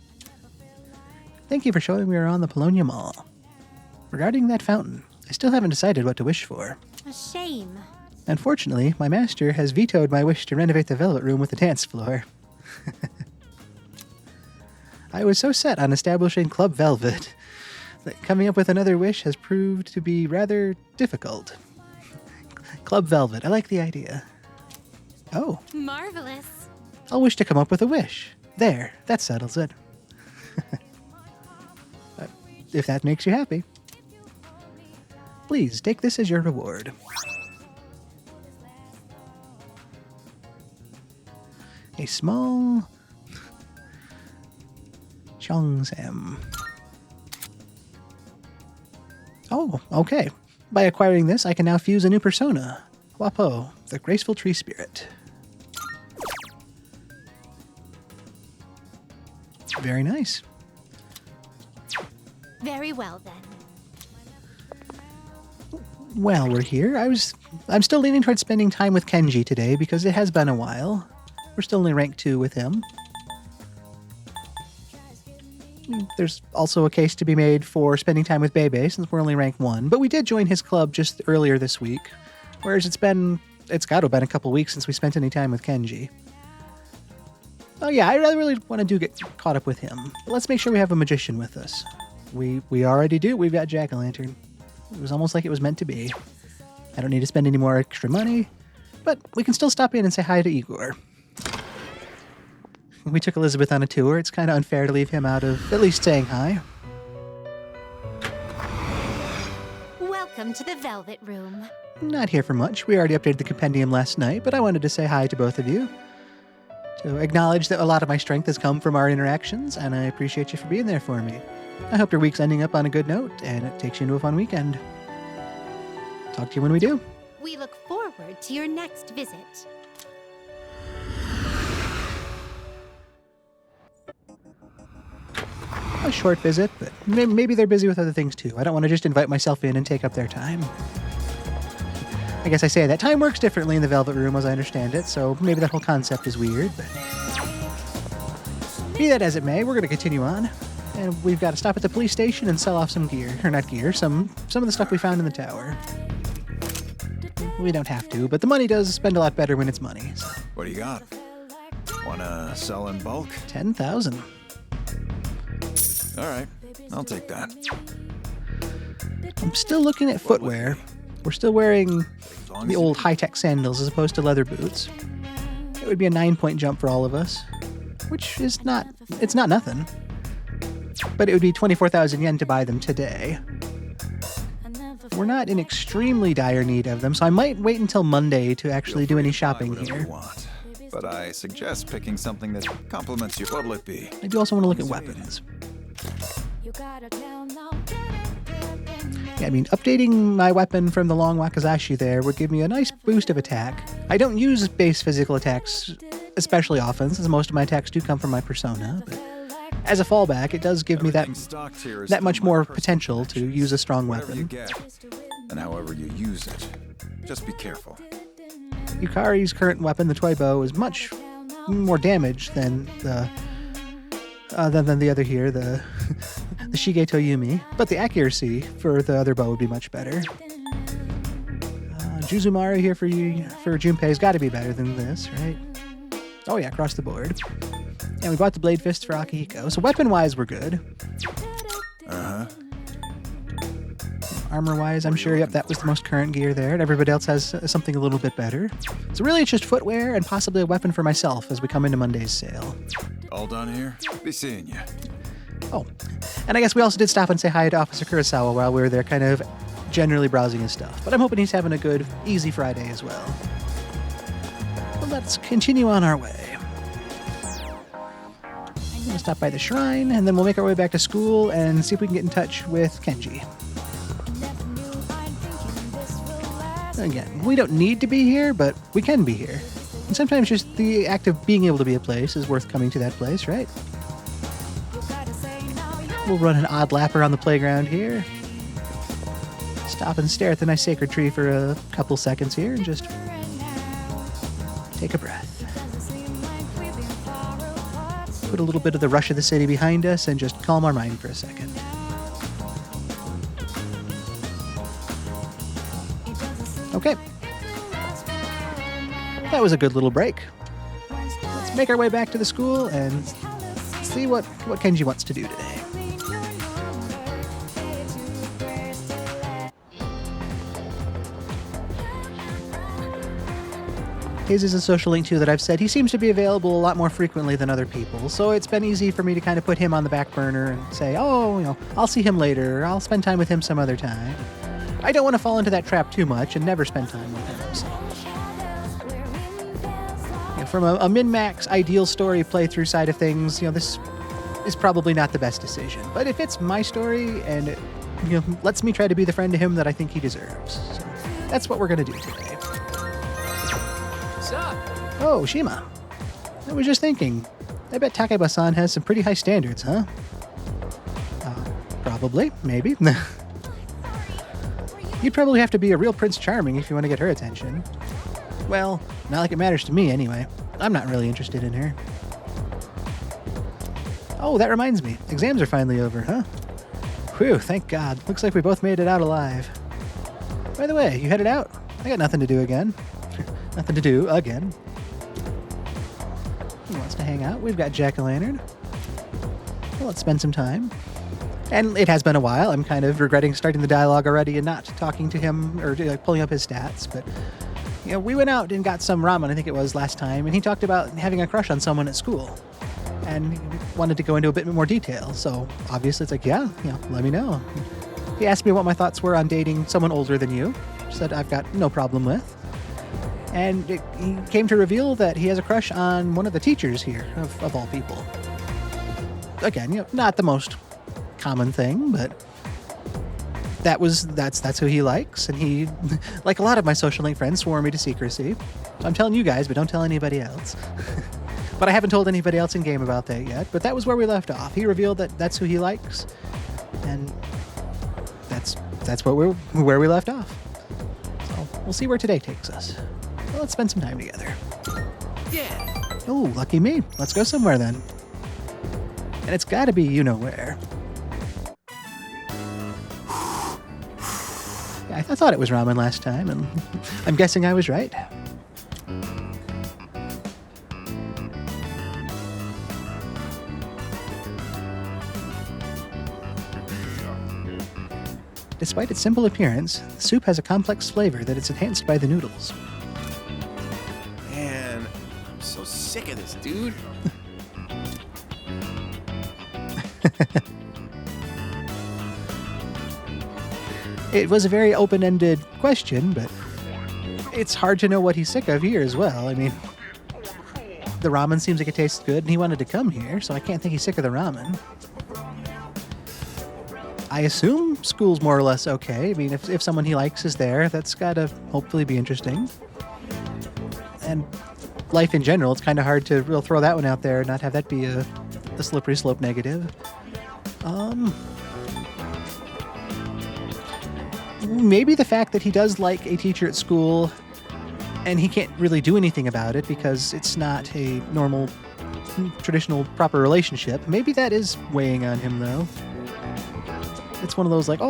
Thank you for showing we are on the Bologna Mall. Regarding that fountain, I still haven't decided what to wish for. A shame. Unfortunately, my master has vetoed my wish to renovate the Velvet Room with the dance floor. I was so set on establishing Club Velvet that coming up with another wish has proved to be rather difficult. Club Velvet, I like the idea. Oh, Marvelous. I'll wish to come up with a wish. There, that settles it. If that makes you happy. Please, take this as your reward. A small Cheongsam. Oh, okay. By acquiring this, I can now fuse a new persona. Wapo, the graceful tree spirit. Very nice. Very well then. Well, we're here. I'm still leaning towards spending time with Kenji today because it has been a while. We're still only rank 2 with him. There's also a case to be made for spending time with Bebe since we're only rank 1, but we did join his club just earlier this week, whereas it's got to have been a couple weeks since we spent any time with Kenji. Oh yeah, I really want to get caught up with him. But let's make sure we have a magician with us. We already do. We've got Jack-o'-lantern. It was almost like it was meant to be. I don't need to spend any more extra money, but we can still stop in and say hi to Igor. We took Elizabeth on a tour. It's kind of unfair to leave him out of at least saying hi. Welcome to the Velvet Room. Not here for much. We already updated the compendium last night, but I wanted to say hi to both of you. To acknowledge that a lot of my strength has come from our interactions, and I appreciate you for being there for me. I hope your week's ending up on a good note, and it takes you into a fun weekend. Talk to you when we do. We look forward to your next visit. A short visit, but maybe they're busy with other things too. I don't want to just invite myself in and take up their time. I guess I say that time works differently in the Velvet Room as I understand it, so maybe that whole concept is weird, but be that as it may, we're going to continue on. And we've got to stop at the police station and sell off some gear. Or not gear, some of the stuff we found in the tower. We don't have to, but the money does spend a lot better when it's money. So. What do you got? Wanna sell in bulk? 10,000. All right, I'll take that. I'm still looking at footwear. We're still wearing the old high-tech sandals as opposed to leather boots. It would be a 9-point jump for all of us, which is it's not nothing. But it would be 24,000 yen to buy them today. We're not in extremely dire need of them, so I might wait until Monday to actually do any shopping Whatever here. you want, but I suggest picking something that complements you. What'll it be? I do also want to look at weapons. Yeah, I mean, updating my weapon from the long wakizashi there would give me a nice boost of attack. I don't use base physical attacks especially often, since most of my attacks do come from my persona, but as a fallback, it does give me that much more potential to use a strong Whatever you weapon. get, and however you use it, just be careful. Yukari's current weapon, the toy bow, is much more damage than the other here, the the Shigeto Yumi, but the accuracy for the other bow would be much better. Juzumari here for Junpei's got to be better than this, right? Oh yeah, across the board. And we bought the Blade Fist for Akihiko, so weapon-wise we're good. Uh-huh. Armor-wise, I'm sure, yep, that was the most current gear there, and everybody else has something a little bit better. So really it's just footwear and possibly a weapon for myself as we come into Monday's sale. All done here? Be seeing you. Oh, and I guess we also did stop and say hi to Officer Kurosawa while we were there, kind of generally browsing his stuff. But I'm hoping he's having a good, easy Friday as well. Well, let's continue on our way. I'm going to stop by the shrine, and then we'll make our way back to school and see if we can get in touch with Kenji. Again, we don't need to be here, but we can be here. And sometimes just the act of being able to be a place is worth coming to that place, right? We'll run an odd lap around the playground here. Stop and stare at the nice sacred tree for a couple seconds here and just take a breath. Put a little bit of the rush of the city behind us and just calm our mind for a second. Okay. That was a good little break. Let's make our way back to the school and see what Kenji wants to do today. His is a social link too that I've said he seems to be available a lot more frequently than other people, so it's been easy for me to kind of put him on the back burner and say, oh, I'll see him later, or I'll spend time with him some other time. I don't want to fall into that trap too much and never spend time with him. So. From a min-max ideal story playthrough side of things, this is probably not the best decision. But if it's my story and it lets me try to be the friend to him that I think he deserves, so that's what we're going to do today. Oh, Shima. I was just thinking. I bet Takeba-san has some pretty high standards, huh? Probably. Maybe. You'd probably have to be a real Prince Charming if you want to get her attention. Well, not like it matters to me anyway. I'm not really interested in her. Oh, that reminds me. Exams are finally over, huh? Whew, thank God. Looks like we both made it out alive. By the way, you headed out? I got nothing to do again. Nothing to do again. He wants to hang out. We've got Jack-o'-lantern. Well, let's spend some time. And it has been a while. I'm kind of regretting starting the dialogue already and not talking to him or pulling up his stats. But, we went out and got some ramen, I think it was last time, and he talked about having a crush on someone at school. And he wanted to go into a bit more detail. So obviously it's like, yeah, let me know. He asked me what my thoughts were on dating someone older than you. Said I've got no problem with. And he came to reveal that he has a crush on one of the teachers here, of all people. Again, not the most common thing, but that's who he likes. And he, like a lot of my social link friends, swore me to secrecy. So I'm telling you guys, but don't tell anybody else. But I haven't told anybody else in game about that yet. But that was where we left off. He revealed that that's who he likes, and that's where we left off. So we'll see where today takes us. Well, let's spend some time together. Yeah. Oh, lucky me. Let's go somewhere then. And it's got to be where. Yeah, I thought it was ramen last time, and I'm guessing I was right. Despite its simple appearance, the soup has a complex flavor that is enhanced by the noodles. Man, I'm so sick of this, dude. It was a very open-ended question, but it's hard to know what he's sick of here as well. I mean, the ramen seems like it tastes good, and he wanted to come here, so I can't think he's sick of the ramen. I assume school's more or less okay. I mean, if someone he likes is there, that's got to hopefully be interesting. And life in general, it's kind of hard to throw that one out there and not have that be a slippery slope negative. Maybe the fact that he does like a teacher at school and he can't really do anything about it because it's not a normal, traditional, proper relationship. Maybe that is weighing on him, though. It's one of those like,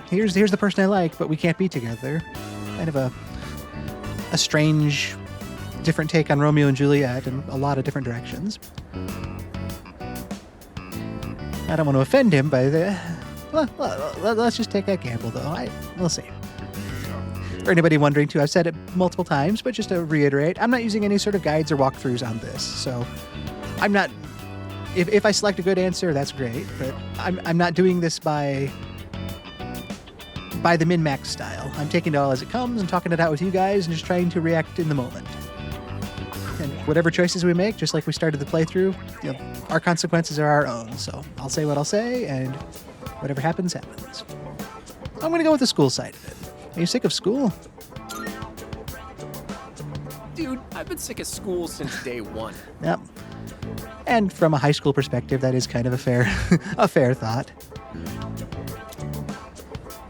here's the person I like, but we can't be together. Kind of a strange, different take on Romeo and Juliet in a lot of different directions. I don't want to offend him by the... Well, let's just take that gamble, though. We'll see. For anybody wondering, too, I've said it multiple times, but just to reiterate, I'm not using any sort of guides or walkthroughs on this. So I'm not... If I select a good answer, that's great, but I'm not doing this by the min-max style. I'm taking it all as it comes and talking it out with you guys and just trying to react in the moment. And whatever choices we make, just like we started the playthrough, our consequences are our own. So I'll say what I'll say, and whatever happens, happens. I'm going to go with the school side of it. Are you sick of school? Dude, I've been sick of school since day one. Yep. And from a high school perspective, that is kind of a fair, a fair thought.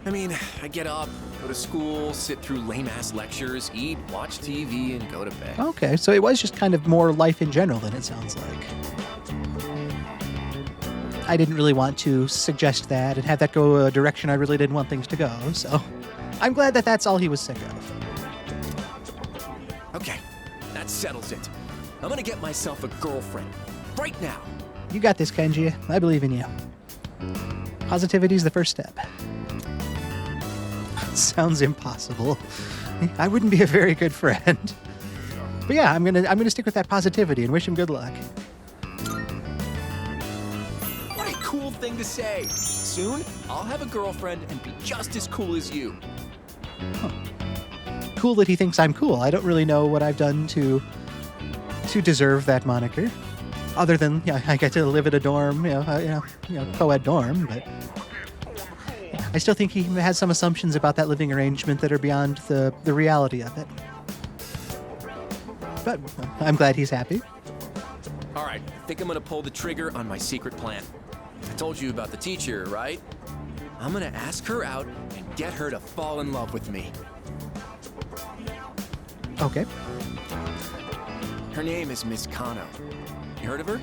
I mean, I get up, go to school, sit through lame-ass lectures, eat, watch TV, and go to bed. Okay, so it was just kind of more life in general than it sounds like. I didn't really want to suggest that and have that go a direction I really didn't want things to go, so I'm glad that that's all he was sick of. Okay, that settles it. I'm gonna get myself a girlfriend. Right now. You got this, Kenji. I believe in you. Positivity's the first step. Sounds impossible. I wouldn't be a very good friend. But yeah, I'm gonna stick with that positivity and wish him good luck. What a cool thing to say. Soon, I'll have a girlfriend and be just as cool as you. Cool that he thinks I'm cool. I don't really know what I've done to deserve that moniker, other than I get to live at a dorm, co-ed dorm. But I still think he has some assumptions about that living arrangement that are beyond the reality of it. But I'm glad he's happy. All right, I think I'm gonna pull the trigger on my secret plan. I told you about the teacher, right? I'm gonna ask her out and get her to fall in love with me. Okay. Her name is Miss Kano. You heard of her?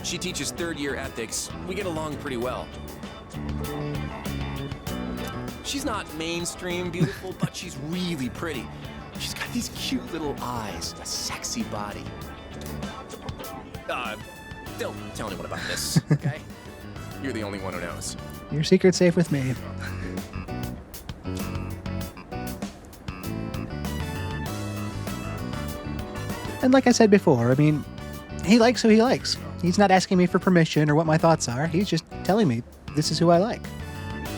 She teaches third-year ethics. We get along pretty well. She's not mainstream beautiful, but she's really pretty. She's got these cute little eyes, a sexy body. Don't tell anyone about this, okay? You're the only one who knows. Your secret's safe with me. And like I said before, I mean, he likes who he likes. He's not asking me for permission or what my thoughts are. He's just telling me this is who I like.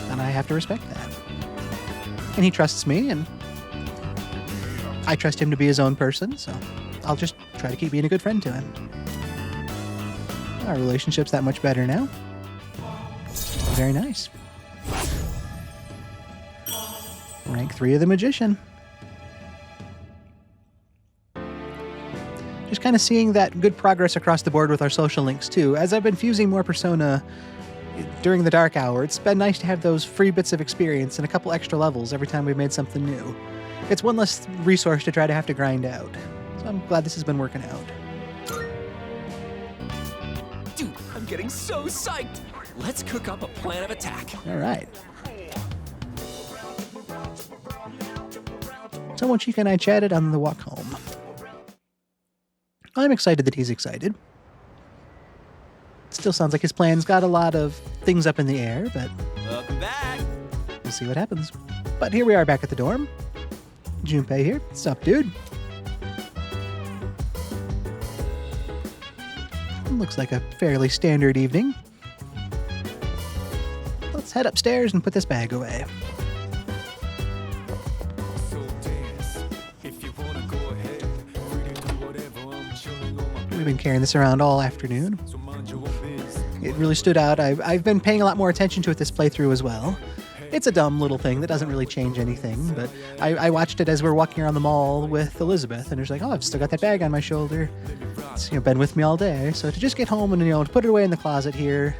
And I have to respect that. And he trusts me, and I trust him to be his own person, so I'll just try to keep being a good friend to him. Our relationship's that much better now. Very nice. Rank 3 of the Magician. Just kind of seeing that good progress across the board with our social links too. As I've been fusing more Persona during the dark hour, it's been nice to have those free bits of experience and a couple extra levels every time we've made something new. It's one less resource to try to have to grind out. So I'm glad this has been working out. Dude, I'm getting so psyched. Let's cook up a plan of attack. All right. So Mochika and I chatted on the walk home. I'm excited that he's excited. Still sounds like his plan's got a lot of things up in the air, but Welcome back. we'll see what happens. But here we are back at the dorm. Junpei here. What's up, dude? Looks like a fairly standard evening. Let's head upstairs and put this bag away. We've been carrying this around all afternoon. It really stood out. I've been paying a lot more attention to it this playthrough as well. It's a dumb little thing that doesn't really change anything, but I watched it as we were walking around the mall with Elizabeth, and it was like, oh, I've still got that bag on my shoulder. It's been with me all day. So to just get home and to put it away in the closet here,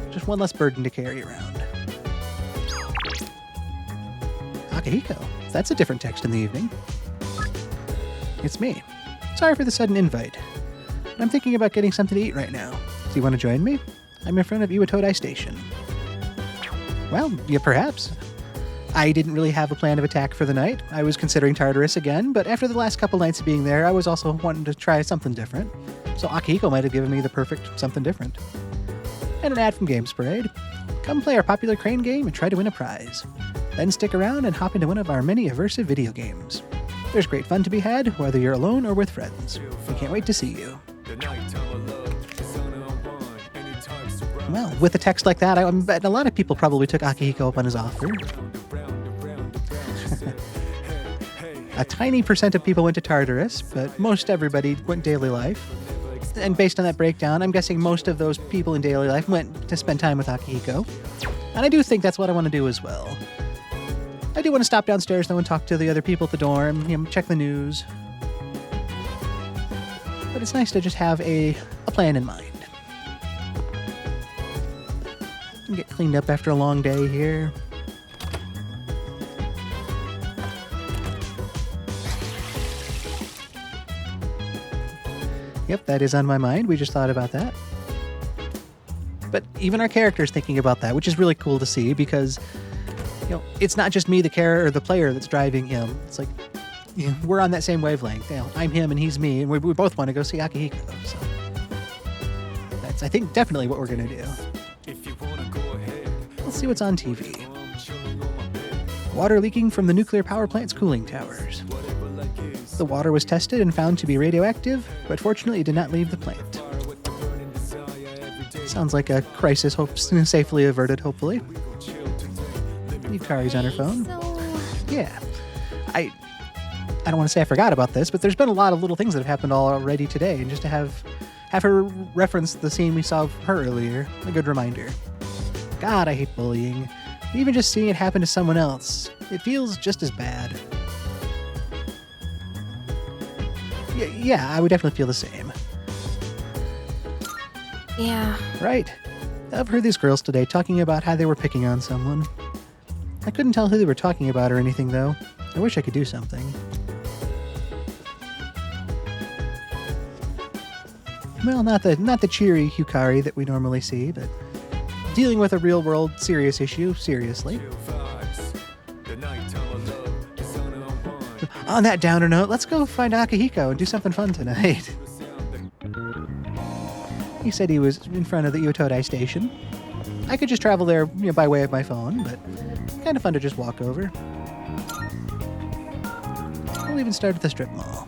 just one less burden to carry around. Akihiko. That's a different text in the evening. It's me. Sorry for the sudden invite. But I'm thinking about getting something to eat right now. Do you want to join me? I'm in front of Iwatodai Station. Well, yeah, perhaps. I didn't really have a plan of attack for the night. I was considering Tartarus again, but after the last couple nights of being there, I was also wanting to try something different. So Akihiko might have given me the perfect something different. And an ad from Games Parade. Come play our popular crane game and try to win a prize. Then stick around and hop into one of our many aversive video games. There's great fun to be had, whether you're alone or with friends. We can't wait to see you. Well, with a text like that, I'm betting a lot of people probably took Akihiko up on his offer. A tiny percent of people went to Tartarus, but most everybody went daily life. And based on that breakdown, I'm guessing most of those people in daily life went to spend time with Akihiko. And I do think that's what I want to do as well. I do want to stop downstairs though and talk to the other people at the dorm, check the news. but it's nice to just have a plan in mind. Get cleaned up after a long day here. Yep, that is on my mind. We just thought about that. But even our character's thinking about that, which is really cool to see because, it's not just me, the character or the player, that's driving him. It's like, we're on that same wavelength. I'm him and he's me, and we both want to go see Akihiko. So that's, I think, definitely what we're going to do. Let's see what's on TV. Water leaking from the nuclear power plant's cooling towers. The water was tested and found to be radioactive, but fortunately it did not leave the plant. Sounds like a crisis safely averted, hopefully. Yukari's on her phone. Yeah. I don't want to say I forgot about this, but there's been a lot of little things that have happened already today, and just to have her reference the scene we saw of her earlier, a good reminder. God, I hate bullying. Even just seeing it happen to someone else, it feels just as bad. Yeah, I would definitely feel the same. Yeah. Right. I've heard these girls today talking about how they were picking on someone. I couldn't tell who they were talking about or anything, though. I wish I could do something. Well, not the cheery Yukari that we normally see, but dealing with a real-world serious issue seriously. On that downer note, let's go find Akihiko and do something fun tonight. He said he was in front of the Iotodai station. I could just travel there by way of my phone, but kind of fun to just walk over. We'll even start at the strip mall.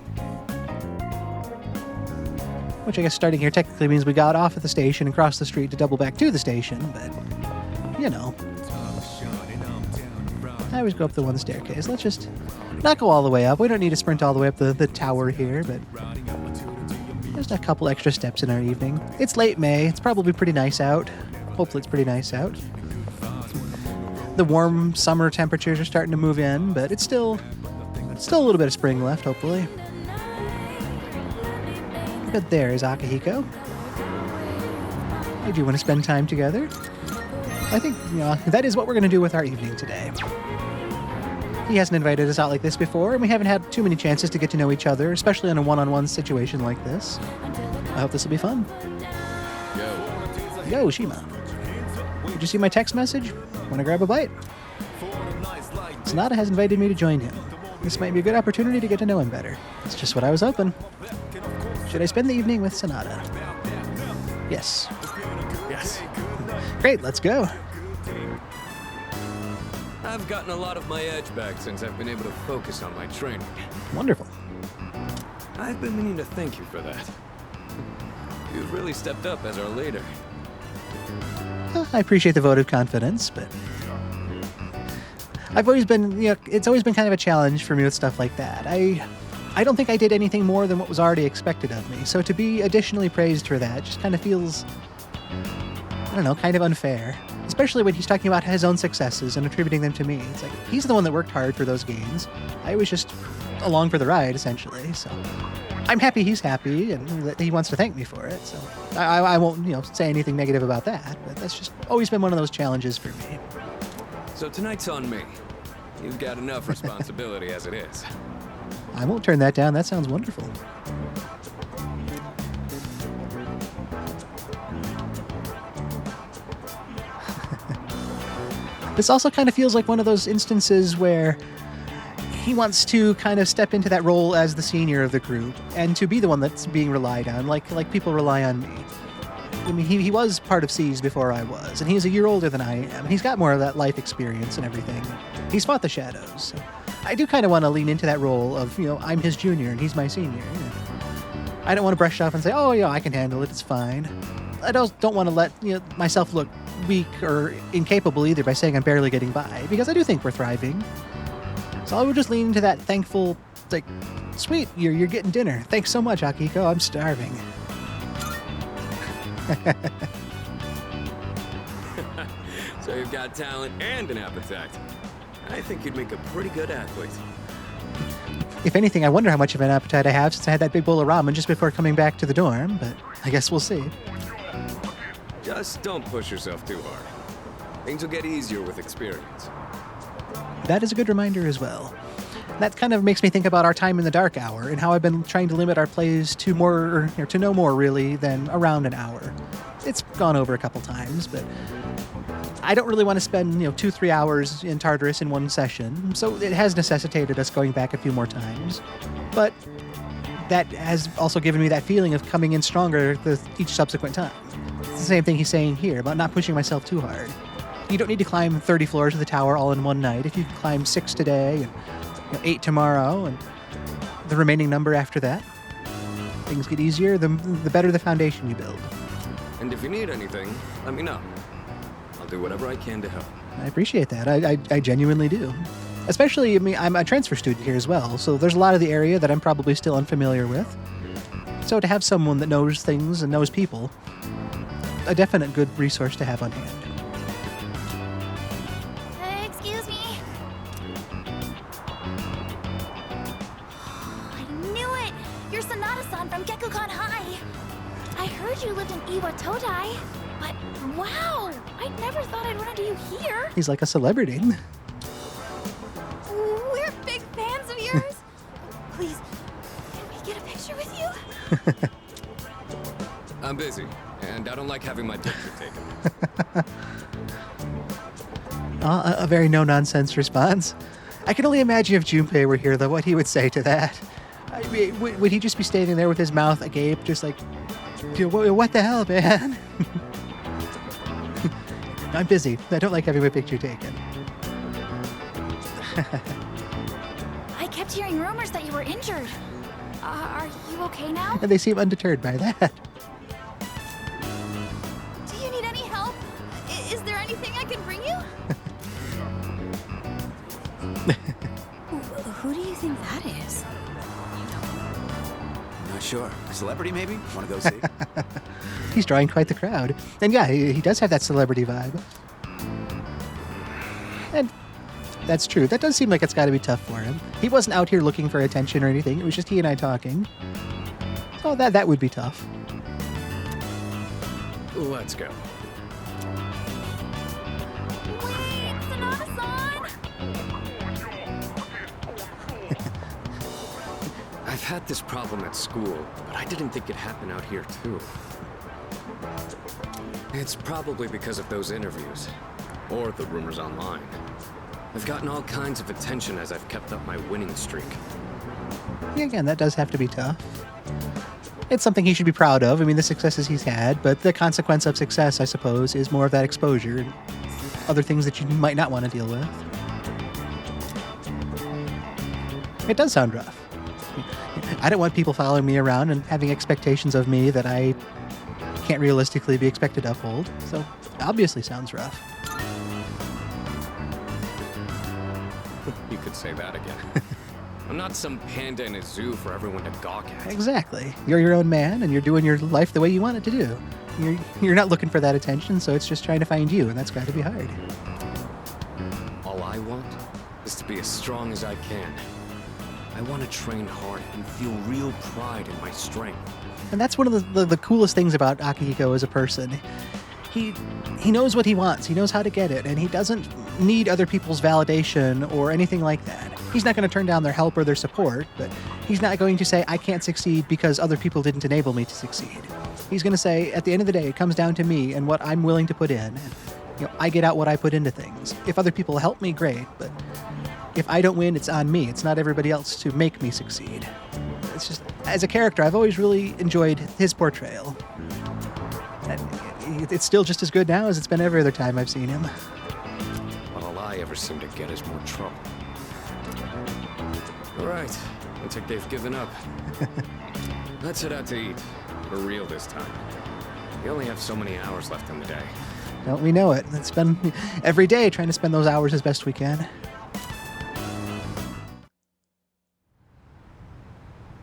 Which I guess starting here technically means we got off at the station and crossed the street to double back to the station, but, I always go up the one staircase. Let's just not go all the way up. We don't need to sprint all the way up the tower here, but just a couple extra steps in our evening. It's late May. It's probably pretty nice out. Hopefully it's pretty nice out. The warm summer temperatures are starting to move in, but it's still a little bit of spring left, hopefully. But there is Akihiko. I do want to spend time together. I think, that is what we're going to do with our evening today. He hasn't invited us out like this before, and we haven't had too many chances to get to know each other, especially in a one-on-one situation like this. I hope this will be fun. Yo, Shima. Did you see my text message? Want to grab a bite? Sonata has invited me to join him. This might be a good opportunity to get to know him better. It's just what I was hoping. Should I spend the evening with Sonata? Yes. Yes. Great, let's go. I've gotten a lot of my edge back since I've been able to focus on my training. Wonderful. I've been meaning to thank you for that. You've really stepped up as our leader. I appreciate the vote of confidence, but I've always been, it's always been kind of a challenge for me with stuff like that. I don't think I did anything more than what was already expected of me, so to be additionally praised for that just kind of feels, kind of unfair. Especially when he's talking about his own successes and attributing them to me. It's like, he's the one that worked hard for those gains. I was just along for the ride, essentially, so I'm happy he's happy and that he wants to thank me for it, so I won't, say anything negative about that, but that's just always been one of those challenges for me. So tonight's on me. You've got enough responsibility as it is. I won't turn that down. That sounds wonderful. This also kind of feels like one of those instances where he wants to kind of step into that role as the senior of the group and to be the one that's being relied on, like people rely on me. I mean, he was part of Seas before I was, and he's a year older than I am, and he's got more of that life experience and everything. He's fought the shadows. So I do kind of want to lean into that role of, I'm his junior and he's my senior. I don't want to brush off and say, oh, yeah, I can handle it, it's fine. I don't want to let myself look weak or incapable either by saying I'm barely getting by, because I do think we're thriving. So I would just lean into that thankful, like, sweet, you're getting dinner. Thanks so much, Akihiko, I'm starving. So you've got talent and an appetite. I think you'd make a pretty good athlete. If anything, I wonder how much of an appetite I have since I had that big bowl of ramen just before coming back to the dorm, but I guess we'll see. Just don't push yourself too hard. Things will get easier with experience. That is a good reminder as well. That kind of makes me think about our time in the dark hour and how I've been trying to limit our plays to more, or to no more really than around an hour. It's gone over a couple times, but I don't really want to spend 2-3 hours in Tartarus in one session, so it has necessitated us going back a few more times. But that has also given me that feeling of coming in stronger each subsequent time. It's the same thing he's saying here about not pushing myself too hard. You don't need to climb 30 floors of the tower all in one night. If you climb 6 today and 8 tomorrow and the remaining number after that, things get easier, the better the foundation you build. And if you need anything, let me know. I'll do whatever I can to help. I appreciate that. I genuinely do. Especially, I'm a transfer student here as well, so there's a lot of the area that I'm probably still unfamiliar with. So to have someone that knows things and knows people, a definite good resource to have on hand. Excuse me. I knew it! You're Sanada-san from Gekukan High. I heard you lived in Iwatodai, but wow! I never thought I'd run into you here. He's like a celebrity. We're big fans of yours. Please, can we get a picture with you? I'm busy, and I don't like having my picture taken. A very no-nonsense response. I can only imagine if Junpei were here, though, what he would say to that. I mean, would he just be standing there with his mouth agape, just like, what the hell, man? I'm busy. I don't like having my picture taken. I kept hearing rumors that you were injured. Are you okay now? And they seem undeterred by that. Do you need any help? Is there anything I can bring you? Who do you think that is? Not sure. Celebrity, maybe? Want to go see? He's drawing quite the crowd. And yeah, he does have that celebrity vibe. And that's true. That does seem like it's got to be tough for him. He wasn't out here looking for attention or anything. It was just he and I talking. So that would be tough. Let's go. Wait, Sanada-san! I've had this problem at school, but I didn't think it'd happen out here too. It's probably because of those interviews, or the rumors online. I've gotten all kinds of attention as I've kept up my winning streak. Yeah, again, that does have to be tough. It's something he should be proud of. I mean, the successes he's had, but the consequence of success, I suppose, is more of that exposure and other things that you might not want to deal with. It does sound rough. I don't want people following me around and having expectations of me that I can't realistically be expected to uphold, so obviously sounds rough. You could say that again. I'm not some panda in a zoo for everyone to gawk at. Exactly. You're your own man, and you're doing your life the way you want it to do. You're not looking for that attention, so it's just trying to find you, and that's got to be hard. All I want is to be as strong as I can. I want to train hard and feel real pride in my strength. And that's one of the coolest things about Akihiko as a person. He knows what he wants. He knows how to get it, and he doesn't need other people's validation or anything like that. He's not going to turn down their help or their support, but he's not going to say, I can't succeed because other people didn't enable me to succeed. He's going to say, at the end of the day, it comes down to me and what I'm willing to put in. And, I get out what I put into things. If other people help me, great, but if I don't win, it's on me. It's not everybody else to make me succeed. It's just, as a character, I've always really enjoyed his portrayal. It's still just as good now as it's been every other time I've seen him. But all I ever seem to get is more trouble. All right, looks like they've given up. Let's head out to eat. For real this time. We only have so many hours left in the day. Don't we know it? It's been every day trying to spend those hours as best we can.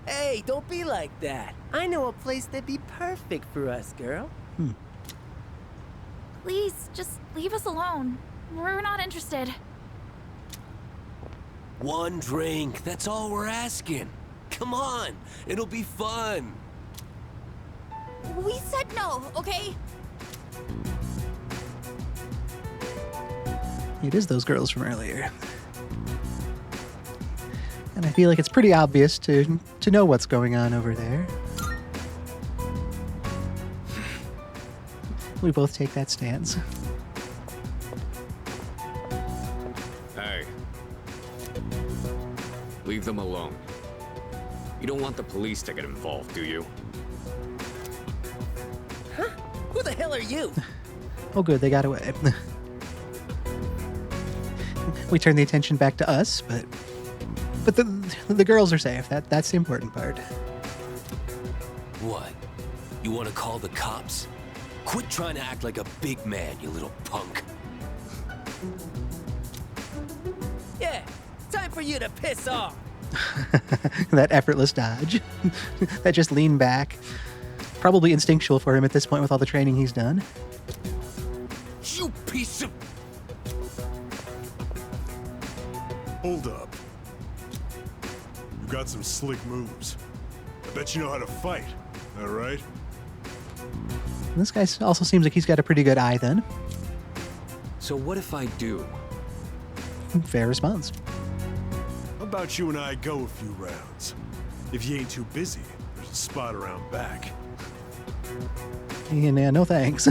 Hey, don't be like that. I know a place that'd be perfect for us, girl. Please, just leave us alone. We're not interested. One drink, that's all we're asking. Come on, it'll be fun. We said no, okay? It is those girls from earlier. And I feel like it's pretty obvious to know what's going on over there. We both take that stance. Hey. Leave them alone. You don't want the police to get involved, do you? Huh? Who the hell are you? Oh good, they got away. We turn the attention back to us, but the girls are safe. That's the important part. What? You want to call the cops? Quit trying to act like a big man, you little punk. Yeah, time for you to piss off. That effortless dodge. That just lean back. Probably instinctual for him at this point with all the training he's done. You piece of... Hold up. You got some slick moves. I bet you know how to fight, all right? This guy also seems like he's got a pretty good eye then. So what if I do? Fair response. How about you and I go a few rounds? If you ain't too busy, there's a spot around back. Yeah, no thanks.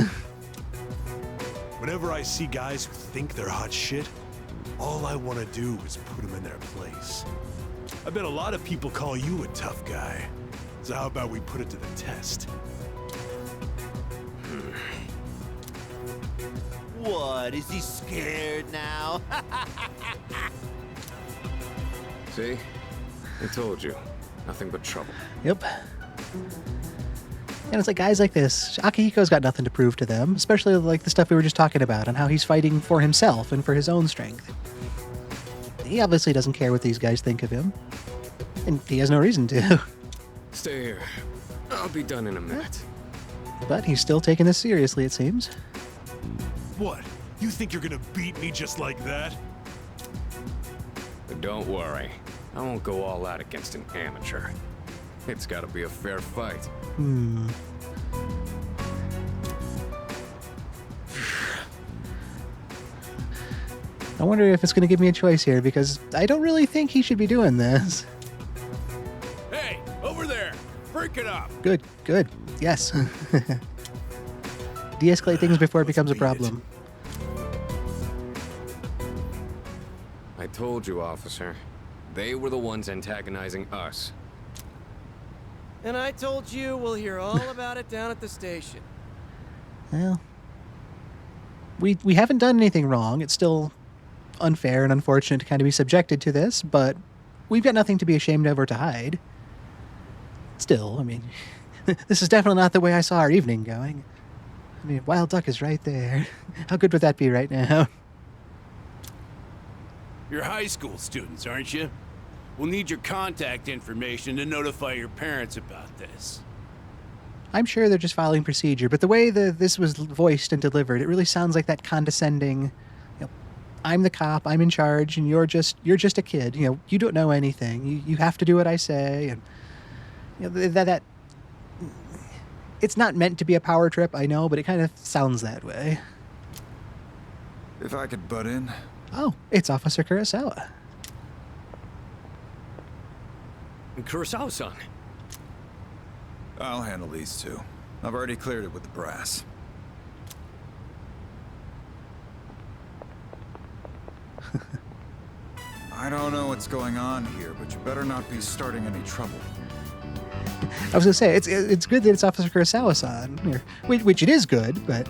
Whenever I see guys who think they're hot shit, all I want to do is put them in their place. I bet a lot of people call you a tough guy. So how about we put it to the test? What? Is he scared now? See? I told you. Nothing but trouble. Yep. And it's like guys like this, Akihiko's got nothing to prove to them, especially like the stuff we were just talking about and how he's fighting for himself and for his own strength. He obviously doesn't care what these guys think of him. And he has no reason to. Stay here. I'll be done in a minute. But he's still taking this seriously, it seems. What? You think you're gonna beat me just like that? But don't worry. I won't go all out against an amateur. It's gotta be a fair fight. I wonder if it's going to give me a choice here, because I don't really think he should be doing this. Hey, over there! Break it up! Good. Yes. De-escalate things before it becomes a problem. I told you, officer. They were the ones antagonizing us. And I told you we'll hear all about it down at the station. Well, we haven't done anything wrong. It's still unfair and unfortunate to kind of be subjected to this, but we've got nothing to be ashamed of or to hide. Still, I mean, this is definitely not the way I saw our evening going. I mean, Wild Duck is right there. How good would that be right now? You're high school students, aren't you? We'll need your contact information to notify your parents about this. I'm sure they're just following procedure, but the way this was voiced and delivered, it really sounds like that condescending, I'm the cop, I'm in charge, and you're just a kid. You don't know anything. You have to do what I say, and that it's not meant to be a power trip, I know, but it kind of sounds that way. If I could butt in. Oh, it's Officer Kurosawa. Kurosawa-san. I'll handle these two. I've already cleared it with the brass. I don't know what's going on here, but you better not be starting any trouble. I was going to say, it's good that it's Officer Kurosawa-san, which it is good, but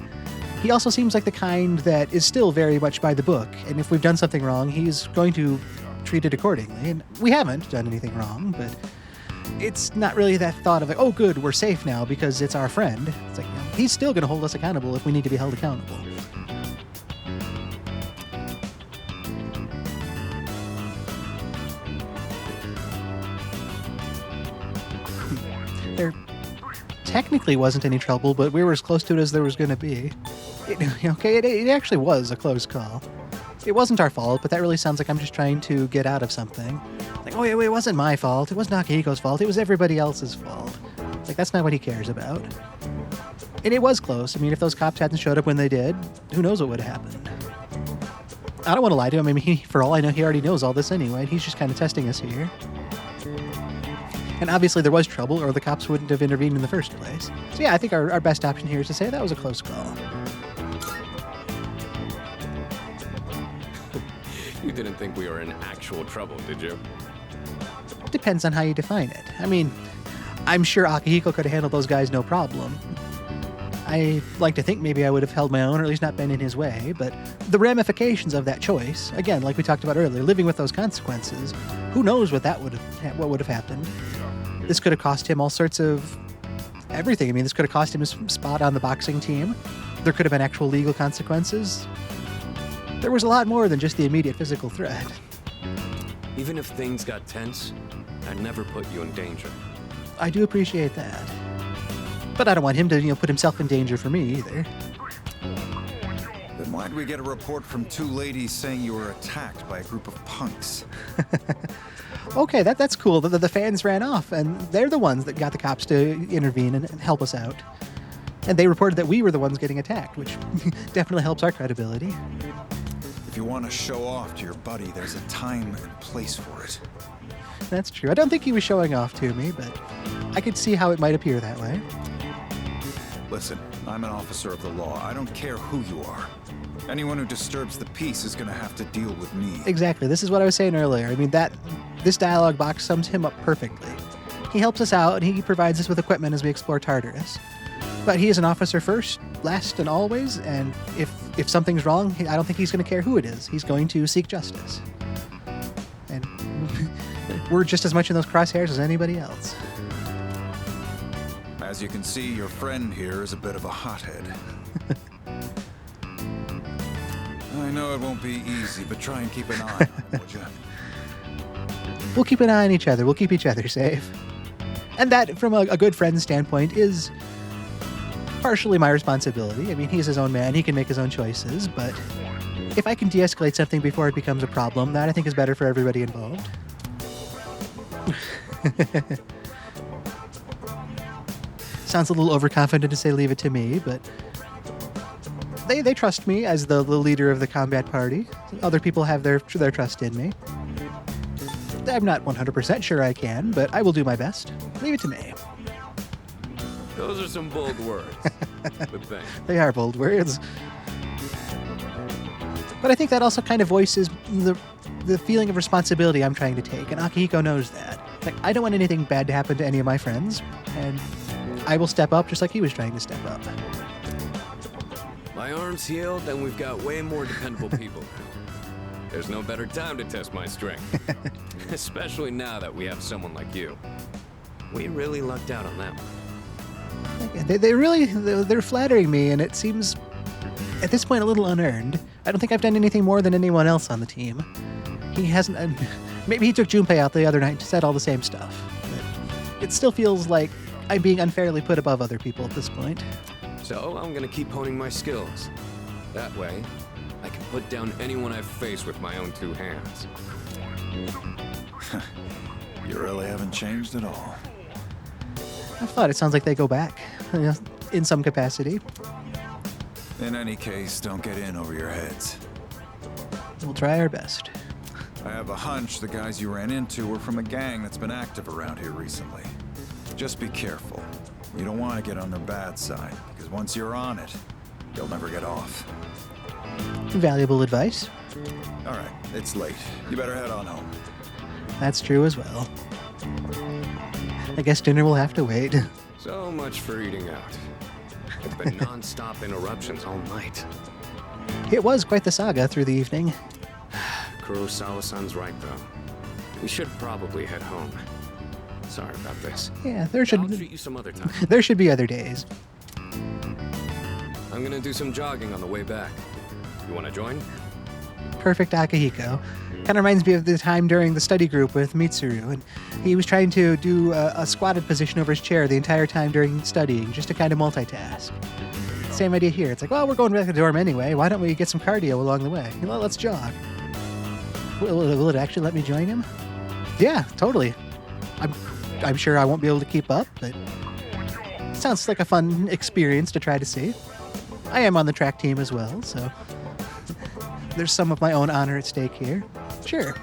he also seems like the kind that is still very much by the book, and if we've done something wrong, he's going to treat it accordingly. And we haven't done anything wrong, but it's not really that thought of like, oh good, we're safe now because it's our friend. It's like, he's still going to hold us accountable if we need to be held accountable. There technically wasn't any trouble, but we were as close to it as there was going to be. It actually was a close call. it wasn't our fault, but that really sounds like I'm just trying to get out of something. Like, oh, it wasn't my fault. It wasn't Akihiko's fault. It was everybody else's fault. Like, that's not what he cares about. And it was close. I mean, if those cops hadn't showed up when they did, who knows what would have happened. I don't want to lie to him. I mean, for all I know, he already knows all this anyway. He's just kind of testing us here. And obviously there was trouble, or the cops wouldn't have intervened in the first place. So yeah, I think our best option here is to say that was a close call. You didn't think we were in actual trouble, did you? Depends on how you define it. I mean, I'm sure Akihiko could have handled those guys no problem. I like to think maybe I would have held my own, or at least not been in his way, but the ramifications of that choice, again, like we talked about earlier, living with those consequences, who knows what would have happened. This could have cost him all sorts of everything. I mean, this could have cost him his spot on the boxing team. There could have been actual legal consequences. There was a lot more than just the immediate physical threat. Even if things got tense, I'd never put you in danger. I do appreciate that. But I don't want him to, put himself in danger for me either. Then why'd we get a report from 2 ladies saying you were attacked by a group of punks? Okay, that's cool. The fans ran off, and they're the ones that got the cops to intervene and help us out. And they reported that we were the ones getting attacked, which definitely helps our credibility. If you want to show off to your buddy, there's a time and place for it. That's true. I don't think he was showing off to me, but I could see how it might appear that way. Listen, I'm an officer of the law. I don't care who you are. Anyone who disturbs the peace is going to have to deal with me. Exactly. This is what I was saying earlier. I mean, this dialogue box sums him up perfectly. He helps us out, and he provides us with equipment as we explore Tartarus. But he is an officer first, last, and always, and if something's wrong, I don't think he's going to care who it is. He's going to seek justice. And we're just as much in those crosshairs as anybody else. As you can see, your friend here is a bit of a hothead. I know it won't be easy, but try and keep an eye on him, would you? We'll keep an eye on each other. We'll keep each other safe. And that, from a good friend's standpoint, is partially my responsibility. I mean, he's his own man. He can make his own choices. But if I can de-escalate something before it becomes a problem, that I think is better for everybody involved. Sounds a little overconfident to say leave it to me, but they trust me as the leader of the combat party. Other people have their trust in me. I'm not 100% sure I can, but I will do my best. Leave it to me. Those are some bold words. But thanks. They are bold words. But I think that also kind of voices the feeling of responsibility I'm trying to take, and Akihiko knows that. Like, I don't want anything bad to happen to any of my friends, and I will step up just like he was trying to step up. My arm's healed, and we've got way more dependable people now. There's no better time to test my strength. Especially now that we have someone like you. We really lucked out on that one. They're flattering me, and it seems, at this point, a little unearned. I don't think I've done anything more than anyone else on the team. He hasn't. Maybe he took Junpei out the other night and said all the same stuff. But it still feels like I'm being unfairly put above other people at this point. So I'm gonna keep honing my skills. That way, I can put down anyone I face with my own 2 hands. You really haven't changed at all. I thought it sounds like they go back, in some capacity. In any case, don't get in over your heads. We'll try our best. I have a hunch the guys you ran into were from a gang that's been active around here recently. Just be careful. You don't want to get on their bad side, because once you're on it, you'll never get off. Valuable advice. All right, it's late. You better head on home. That's true as well. I guess dinner will have to wait. So much for eating out. It's been non-stop interruptions all night. It was quite the saga through the evening. Kurosawa-san's right, though. We should probably head home. Sorry about this. Yeah, I'll treat you some other time. There should be other days. I'm gonna do some jogging on the way back. You wanna join? Perfect Akihiko. Kind of reminds me of the time during the study group with Mitsuru, and he was trying to do a squatted position over his chair the entire time during studying, just to kind of multitask. Same idea here. It's like, well, we're going back to the dorm anyway. Why don't we get some cardio along the way? Let's jog. Will it actually let me join him? Yeah, totally. I'm sure I won't be able to keep up, but it sounds like a fun experience to try to see. I am on the track team as well, so there's some of my own honor at stake here. Sure.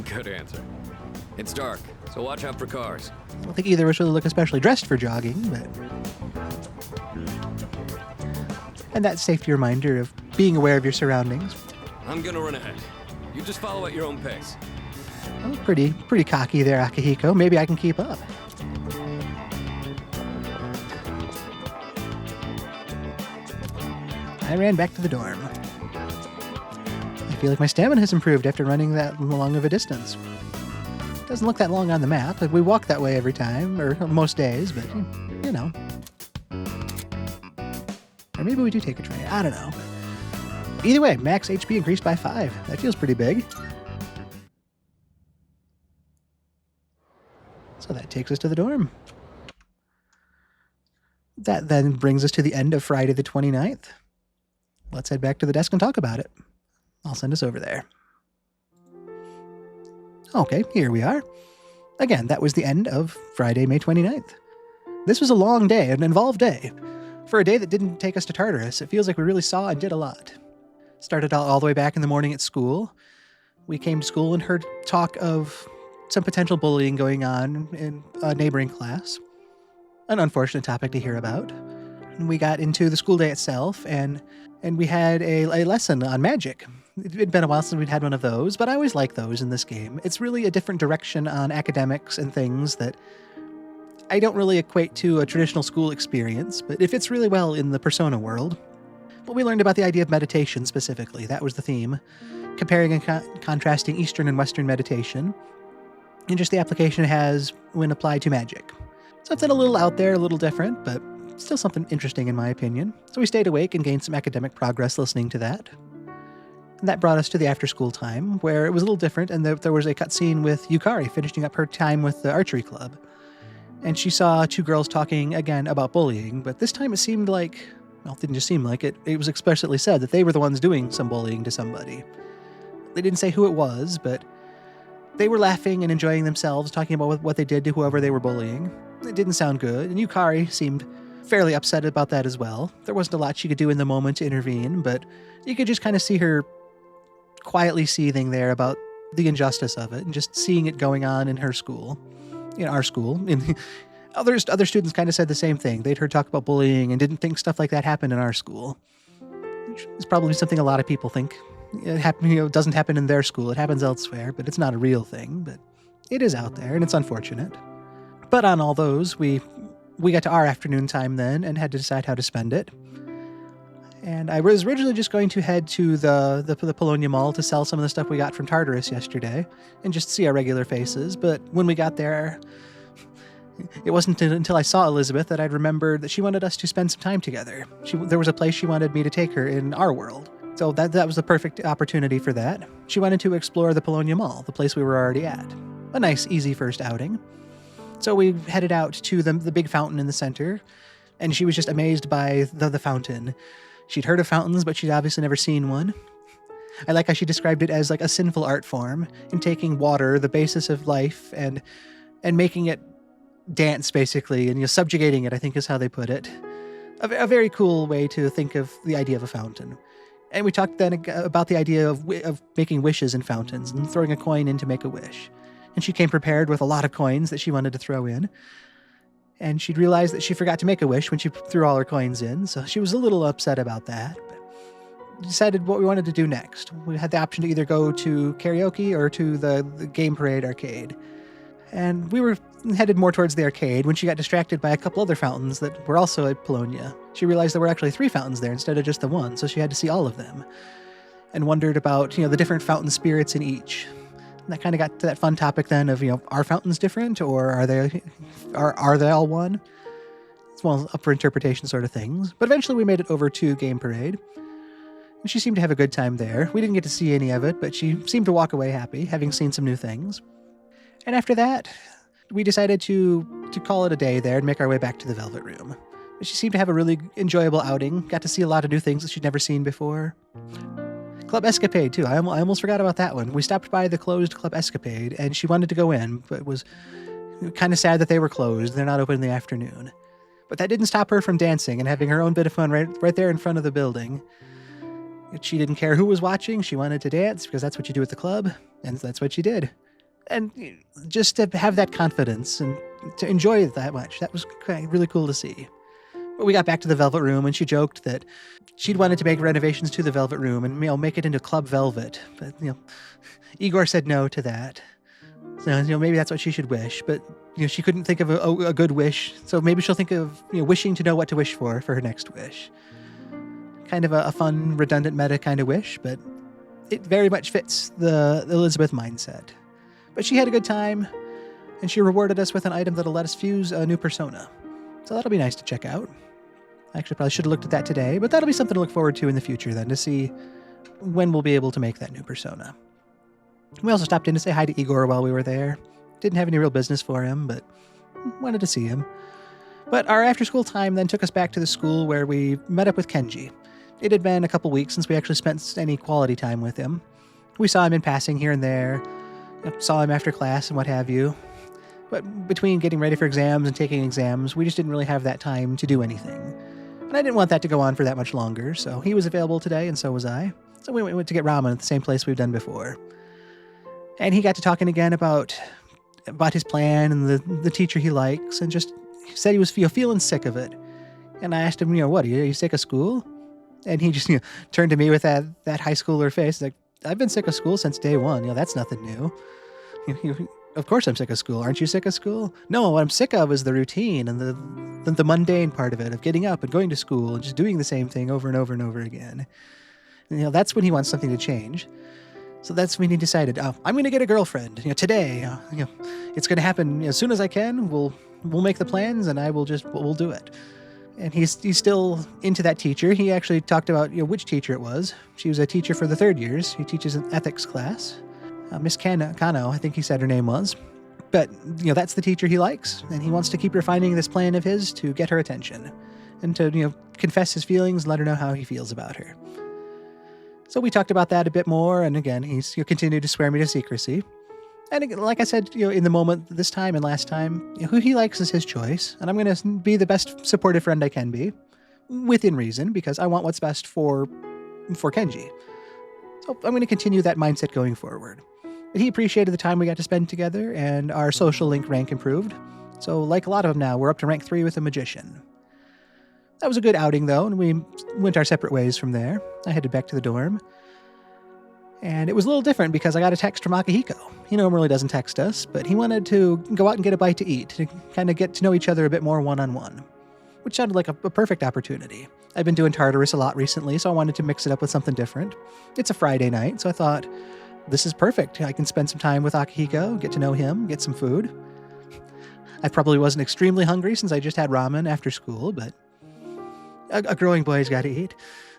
Good answer. It's dark, so watch out for cars. I don't think either of us really look especially dressed for jogging, but... And that safety reminder of being aware of your surroundings. I'm gonna run ahead. You just follow at your own pace. Oh, pretty cocky there, Akihiko. Maybe I can keep up. I ran back to the dorm. I feel like my stamina has improved after running that long of a distance. Doesn't look that long on the map. We walk that way every time, or most days, but, you know. Or maybe we do take a train. I don't know. Either way, max HP increased by 5. That feels pretty big. So that takes us to the dorm. That then brings us to the end of Friday the 29th. Let's head back to the desk and talk about it. I'll send us over there. Okay, here we are. Again, that was the end of Friday, May 29th. This was a long day, an involved day. For a day that didn't take us to Tartarus, it feels like we really saw and did a lot. Started all the way back in the morning at school. We came to school and heard talk of some potential bullying going on in a neighboring class. An unfortunate topic to hear about. And we got into the school day itself, and we had a lesson on magic. It'd been a while since we'd had one of those, but I always like those in this game. It's really a different direction on academics and things that I don't really equate to a traditional school experience, but it fits really well in the Persona world. But we learned about the idea of meditation specifically. That was the theme. Comparing and contrasting Eastern and Western meditation, and just the application it has when applied to magic. Something a little out there, a little different, but still something interesting in my opinion. So we stayed awake and gained some academic progress listening to that. And that brought us to the after-school time, where it was a little different, and there was a cutscene with Yukari finishing up her time with the archery club. And she saw two girls talking again about bullying, but this time it seemed like, well, it didn't just seem like it, it was explicitly said that they were the ones doing some bullying to somebody. They didn't say who it was, but they were laughing and enjoying themselves, talking about what they did to whoever they were bullying. It didn't sound good, and Yukari seemed fairly upset about that as well. There wasn't a lot she could do in the moment to intervene, but you could just kind of see her quietly seething there about the injustice of it, and just seeing it going on in her school, in our school. And other students kind of said the same thing. They'd heard talk about bullying and didn't think stuff like that happened in our school. It's probably something a lot of people think. It doesn't happen in their school. It happens elsewhere, but it's not a real thing. But it is out there, and it's unfortunate. But on all those, we got to our afternoon time then and had to decide how to spend it. And I was originally just going to head to the Polonia Mall to sell some of the stuff we got from Tartarus yesterday and just see our regular faces. But when we got there, it wasn't until I saw Elizabeth that I'd remembered that she wanted us to spend some time together. There was a place she wanted me to take her in our world. So that was the perfect opportunity for that. She wanted to explore the Polonia Mall, the place we were already at. A nice, easy first outing. So we headed out to the big fountain in the center, and she was just amazed by the fountain. She'd heard of fountains, but she'd obviously never seen one. I like how she described it as like a sinful art form, in taking water, the basis of life, and making it dance, basically, and subjugating it, I think is how they put it. A very cool way to think of the idea of a fountain. And we talked then about the idea of making wishes in fountains and throwing a coin in to make a wish. And she came prepared with a lot of coins that she wanted to throw in. And she'd realized that she forgot to make a wish when she threw all her coins in, so she was a little upset about that. But decided what we wanted to do next. We had the option to either go to karaoke or to the Game Parade arcade. And we were headed more towards the arcade when she got distracted by a couple other fountains that were also at Polonia. She realized there were actually 3 fountains there instead of just the one, so she had to see all of them. And wondered about, the different fountain spirits in each. And that kind of got to that fun topic then of, are fountains different, or are they all one? It's well up for interpretation sort of things. But eventually we made it over to Game Parade. And she seemed to have a good time there. We didn't get to see any of it, but she seemed to walk away happy, having seen some new things. And after that, we decided to call it a day there and make our way back to the Velvet Room. She seemed to have a really enjoyable outing, got to see a lot of new things that she'd never seen before. Club Escapade, too. I almost forgot about that one. We stopped by the closed Club Escapade, and she wanted to go in, but was kind of sad that they were closed. They're not open in the afternoon. But that didn't stop her from dancing and having her own bit of fun right there in front of the building. She didn't care who was watching. She wanted to dance because that's what you do at the club, and that's what she did. And just to have that confidence and to enjoy it that much, that was really cool to see. But we got back to the Velvet Room, and she joked that she'd wanted to make renovations to the Velvet Room and, make it into Club Velvet. But, Igor said no to that. So, maybe that's what she should wish. But, she couldn't think of a good wish. So maybe she'll think of, wishing to know what to wish for her next wish. Kind of a fun, redundant meta kind of wish, but it very much fits the Elizabeth mindset. But she had a good time, and she rewarded us with an item that'll let us fuse a new persona. So that'll be nice to check out. I actually probably should have looked at that today, but that'll be something to look forward to in the future then, to see when we'll be able to make that new persona. We also stopped in to say hi to Igor while we were there. Didn't have any real business for him, but wanted to see him. But our after-school time then took us back to the school where we met up with Kenji. It had been a couple weeks since we actually spent any quality time with him. We saw him in passing here and there, saw him after class and what have you. But between getting ready for exams and taking exams, we just didn't really have that time to do anything. And I didn't want that to go on for that much longer, so he was available today, and so was I. So we went to get ramen at the same place we've done before. And he got to talking again about his plan and the teacher he likes, and just said he was feeling sick of it. And I asked him, what, are you sick of school? And he just turned to me with that high schooler face, like, I've been sick of school since day one. That's nothing new. Of course I'm sick of school. Aren't you sick of school? No, what I'm sick of is the routine and the mundane part of it, of getting up and going to school and just doing the same thing over and over and over again. And, that's when he wants something to change. So that's when he decided, I'm going to get a girlfriend. Today, it's going to happen as soon as I can. We'll make the plans, and we'll do it. And he's still into that teacher. He actually talked about which teacher it was. She was a teacher for the third years. He teaches an ethics class. Miss Kano, I think he said her name was. But, that's the teacher he likes, and he wants to keep refining this plan of his to get her attention and to, confess his feelings and let her know how he feels about her. So we talked about that a bit more, and again, he's continued to swear me to secrecy. And again, like I said, in the moment this time and last time, who he likes is his choice, and I'm going to be the best supportive friend I can be, within reason, because I want what's best for Kenji. So I'm going to continue that mindset going forward. But he appreciated the time we got to spend together, and our social link rank improved. So like a lot of them now, we're up to rank 3 with a magician. That was a good outing, though, and we went our separate ways from there. I headed back to the dorm. And it was a little different because I got a text from Akihiko. He normally doesn't text us, but he wanted to go out and get a bite to eat, to kind of get to know each other a bit more one-on-one, which sounded like a perfect opportunity. I've been doing Tartarus a lot recently, so I wanted to mix it up with something different. It's a Friday night, so I thought, this is perfect. I can spend some time with Akihiko, get to know him, get some food. I probably wasn't extremely hungry since I just had ramen after school, but a growing boy's got to eat.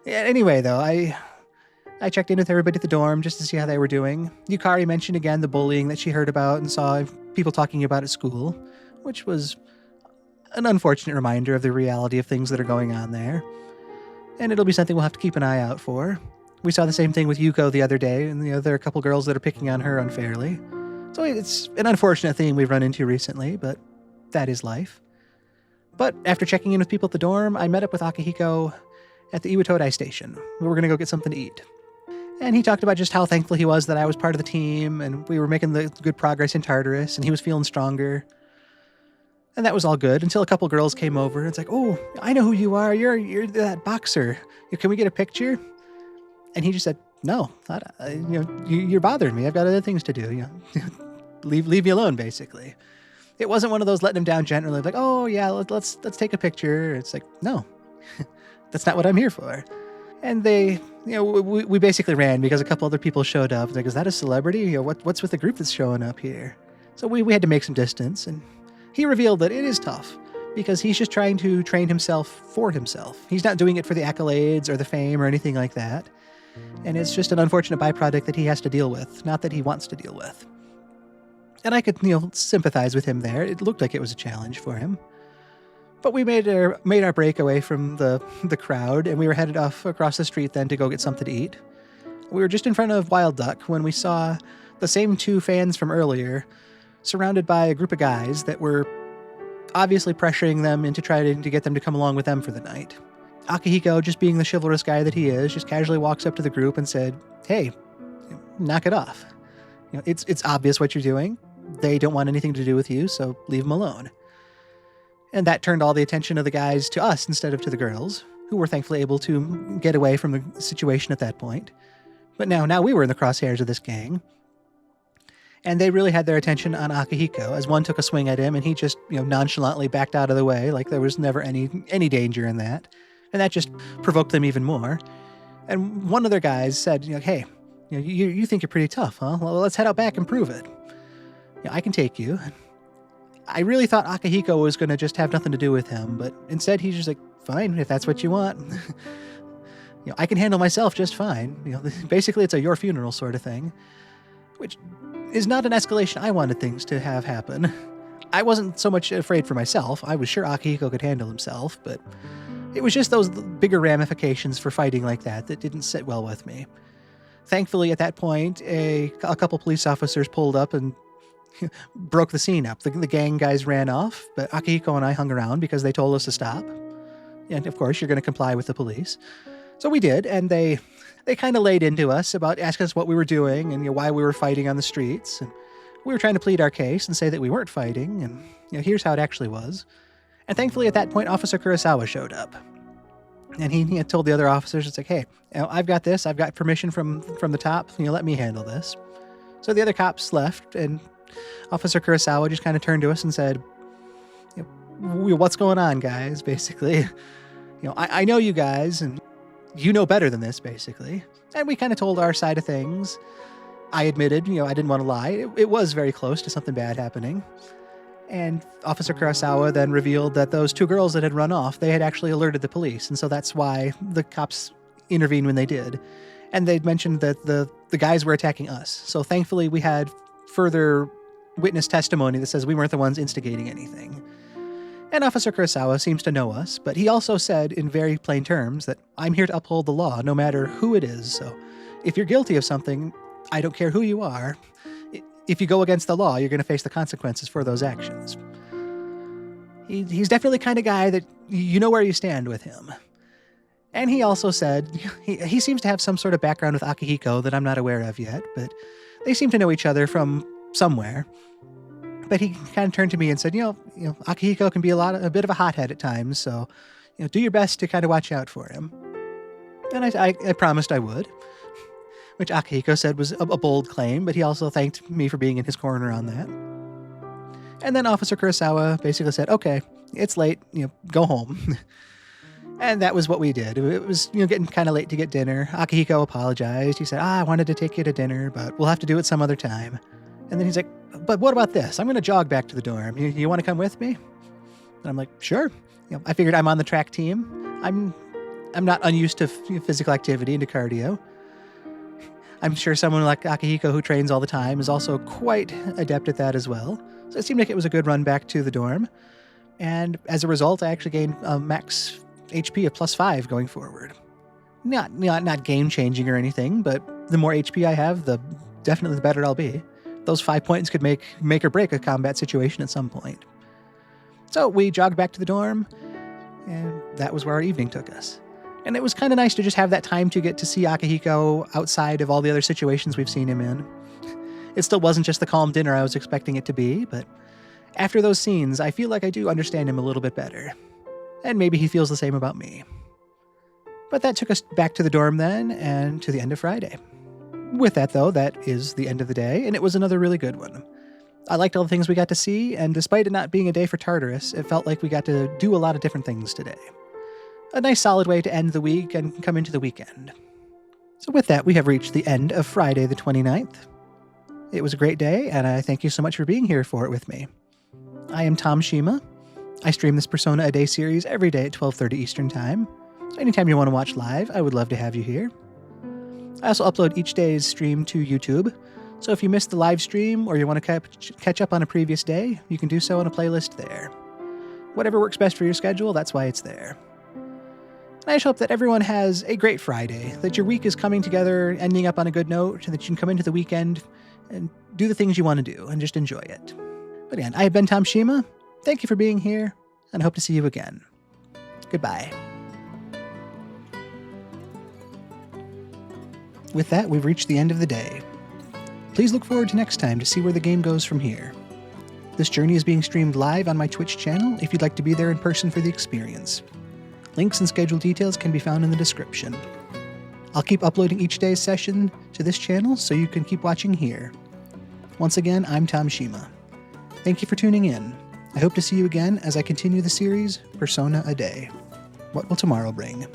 Anyway, though, I checked in with everybody at the dorm just to see how they were doing. Yukari mentioned again the bullying that she heard about and saw people talking about at school, which was an unfortunate reminder of the reality of things that are going on there. And it'll be something we'll have to keep an eye out for. We saw the same thing with Yuko the other day, and there are a couple girls that are picking on her unfairly. So it's an unfortunate thing we've run into recently, but that is life. But after checking in with people at the dorm, I met up with Akihiko at the Iwatodai station. We were going to go get something to eat. And he talked about just how thankful he was that I was part of the team, and we were making the good progress in Tartarus, and he was feeling stronger. And that was all good until a couple girls came over, and it's like, oh, I know who you are. You're that boxer. Can we get a picture? And he just said, no, you're bothering me. I've got other things to do. Leave me alone, basically. It wasn't one of those letting him down gently, like, oh yeah, let's take a picture. It's like, no, that's not what I'm here for. And they, we basically ran because a couple other people showed up. Like, is that a celebrity? What's with the group that's showing up here? So we had to make some distance, and he revealed that it is tough because he's just trying to train himself for himself. He's not doing it for the accolades or the fame or anything like that. And it's just an unfortunate byproduct that he has to deal with, not that he wants to deal with. And I could, sympathize with him there. It looked like it was a challenge for him. But we made our break away from the crowd, and we were headed off across the street then to go get something to eat. We were just in front of Wild Duck when we saw the same two fans from earlier surrounded by a group of guys that were obviously pressuring them into trying to get them to come along with them for the night. Akihiko, just being the chivalrous guy that he is, just casually walks up to the group and said, "Hey, knock it off. It's obvious what you're doing. They don't want anything to do with you, so leave them alone." And that turned all the attention of the guys to us instead of to the girls, who were thankfully able to get away from the situation at that point. But now we were in the crosshairs of this gang. And they really had their attention on Akihiko, as one took a swing at him and he just, nonchalantly backed out of the way like there was never any danger in that. And that just provoked them even more. And one of their guys said, "Hey, you think you're pretty tough, huh? Well, let's head out back and prove it. I can take you." I really thought Akihiko was going to just have nothing to do with him, but instead he's just like, "Fine, if that's what you want. I can handle myself just fine." Basically it's a your funeral sort of thing, which is not an escalation I wanted things to have happen. I wasn't so much afraid for myself. I was sure Akihiko could handle himself, but it was just those bigger ramifications for fighting like that didn't sit well with me. Thankfully, at that point, a couple police officers pulled up and broke the scene up. The gang guys ran off, but Akihiko and I hung around because they told us to stop. And of course, you're going to comply with the police. So we did, and they kind of laid into us about asking us what we were doing and why we were fighting on the streets. And we were trying to plead our case and say that we weren't fighting, and here's how it actually was. And thankfully, at that point, Officer Kurosawa showed up. And he had told the other officers, it's like, "Hey, I've got this. I've got permission from the top. Let me handle this." So the other cops left, and Officer Kurosawa just kind of turned to us and said, "What's going on, guys?" Basically, I know you guys, and you know better than this, basically. And we kind of told our side of things. I admitted, I didn't want to lie. It was very close to something bad happening. And Officer Kurosawa then revealed that those two girls that had run off, they had actually alerted the police. And so that's why the cops intervened when they did. And they'd mentioned that the guys were attacking us. So thankfully we had further witness testimony that says we weren't the ones instigating anything. And Officer Kurosawa seems to know us, but he also said in very plain terms that I'm here to uphold the law, no matter who it is. So if you're guilty of something, I don't care who you are. If you go against the law, you're going to face the consequences for those actions. He's definitely the kind of guy that you know where you stand with him. And he also said he seems to have some sort of background with Akihiko that I'm not aware of yet, but they seem to know each other from somewhere. But he kind of turned to me and said, Akihiko can be a bit of a hothead at times, so do your best to kind of watch out for him. And I promised I would, which Akihiko said was a bold claim, but he also thanked me for being in his corner on that. And then Officer Kurosawa basically said, "Okay, it's late, go home." And that was what we did. It was, getting kind of late to get dinner. Akihiko apologized. He said, "I wanted to take you to dinner, but we'll have to do it some other time." And then he's like, "But what about this? I'm going to jog back to the dorm. You want to come with me?" And I'm like, "Sure." I figured I'm on the track team. I'm not unused to physical activity and to cardio. I'm sure someone like Akihiko, who trains all the time, is also quite adept at that as well. So it seemed like it was a good run back to the dorm. And as a result, I actually gained a max HP of +5 going forward. Not game-changing or anything, but the more HP I have, definitely the better I'll be. Those 5 points could make or break a combat situation at some point. So we jogged back to the dorm, and that was where our evening took us. And it was kind of nice to just have that time to get to see Akihiko outside of all the other situations we've seen him in. It still wasn't just the calm dinner I was expecting it to be, but after those scenes, I feel like I do understand him a little bit better. And maybe he feels the same about me. But that took us back to the dorm then, and to the end of Friday. With that, though, that is the end of the day, and it was another really good one. I liked all the things we got to see, and despite it not being a day for Tartarus, it felt like we got to do a lot of different things today. A nice solid way to end the week and come into the weekend. So with that, we have reached the end of Friday the 29th. It was a great day, and I thank you so much for being here for it with me. I am Tom Shima. I stream this Persona a Day series every day at 12:30 Eastern Time. So anytime you want to watch live, I would love to have you here. I also upload each day's stream to YouTube, so if you missed the live stream or you want to catch up on a previous day, you can do so on a playlist there. Whatever works best for your schedule, that's why it's there. And I just hope that everyone has a great Friday, that your week is coming together, ending up on a good note, and that you can come into the weekend and do the things you want to do and just enjoy it. But again, I have been Tom Shima. Thank you for being here, and I hope to see you again. Goodbye. With that, we've reached the end of the day. Please look forward to next time to see where the game goes from here. This journey is being streamed live on my Twitch channel if you'd like to be there in person for the experience. Links and schedule details can be found in the description. I'll keep uploading each day's session to this channel so you can keep watching here. Once again, I'm Tom Shima. Thank you for tuning in. I hope to see you again as I continue the series, Persona a Day. What will tomorrow bring?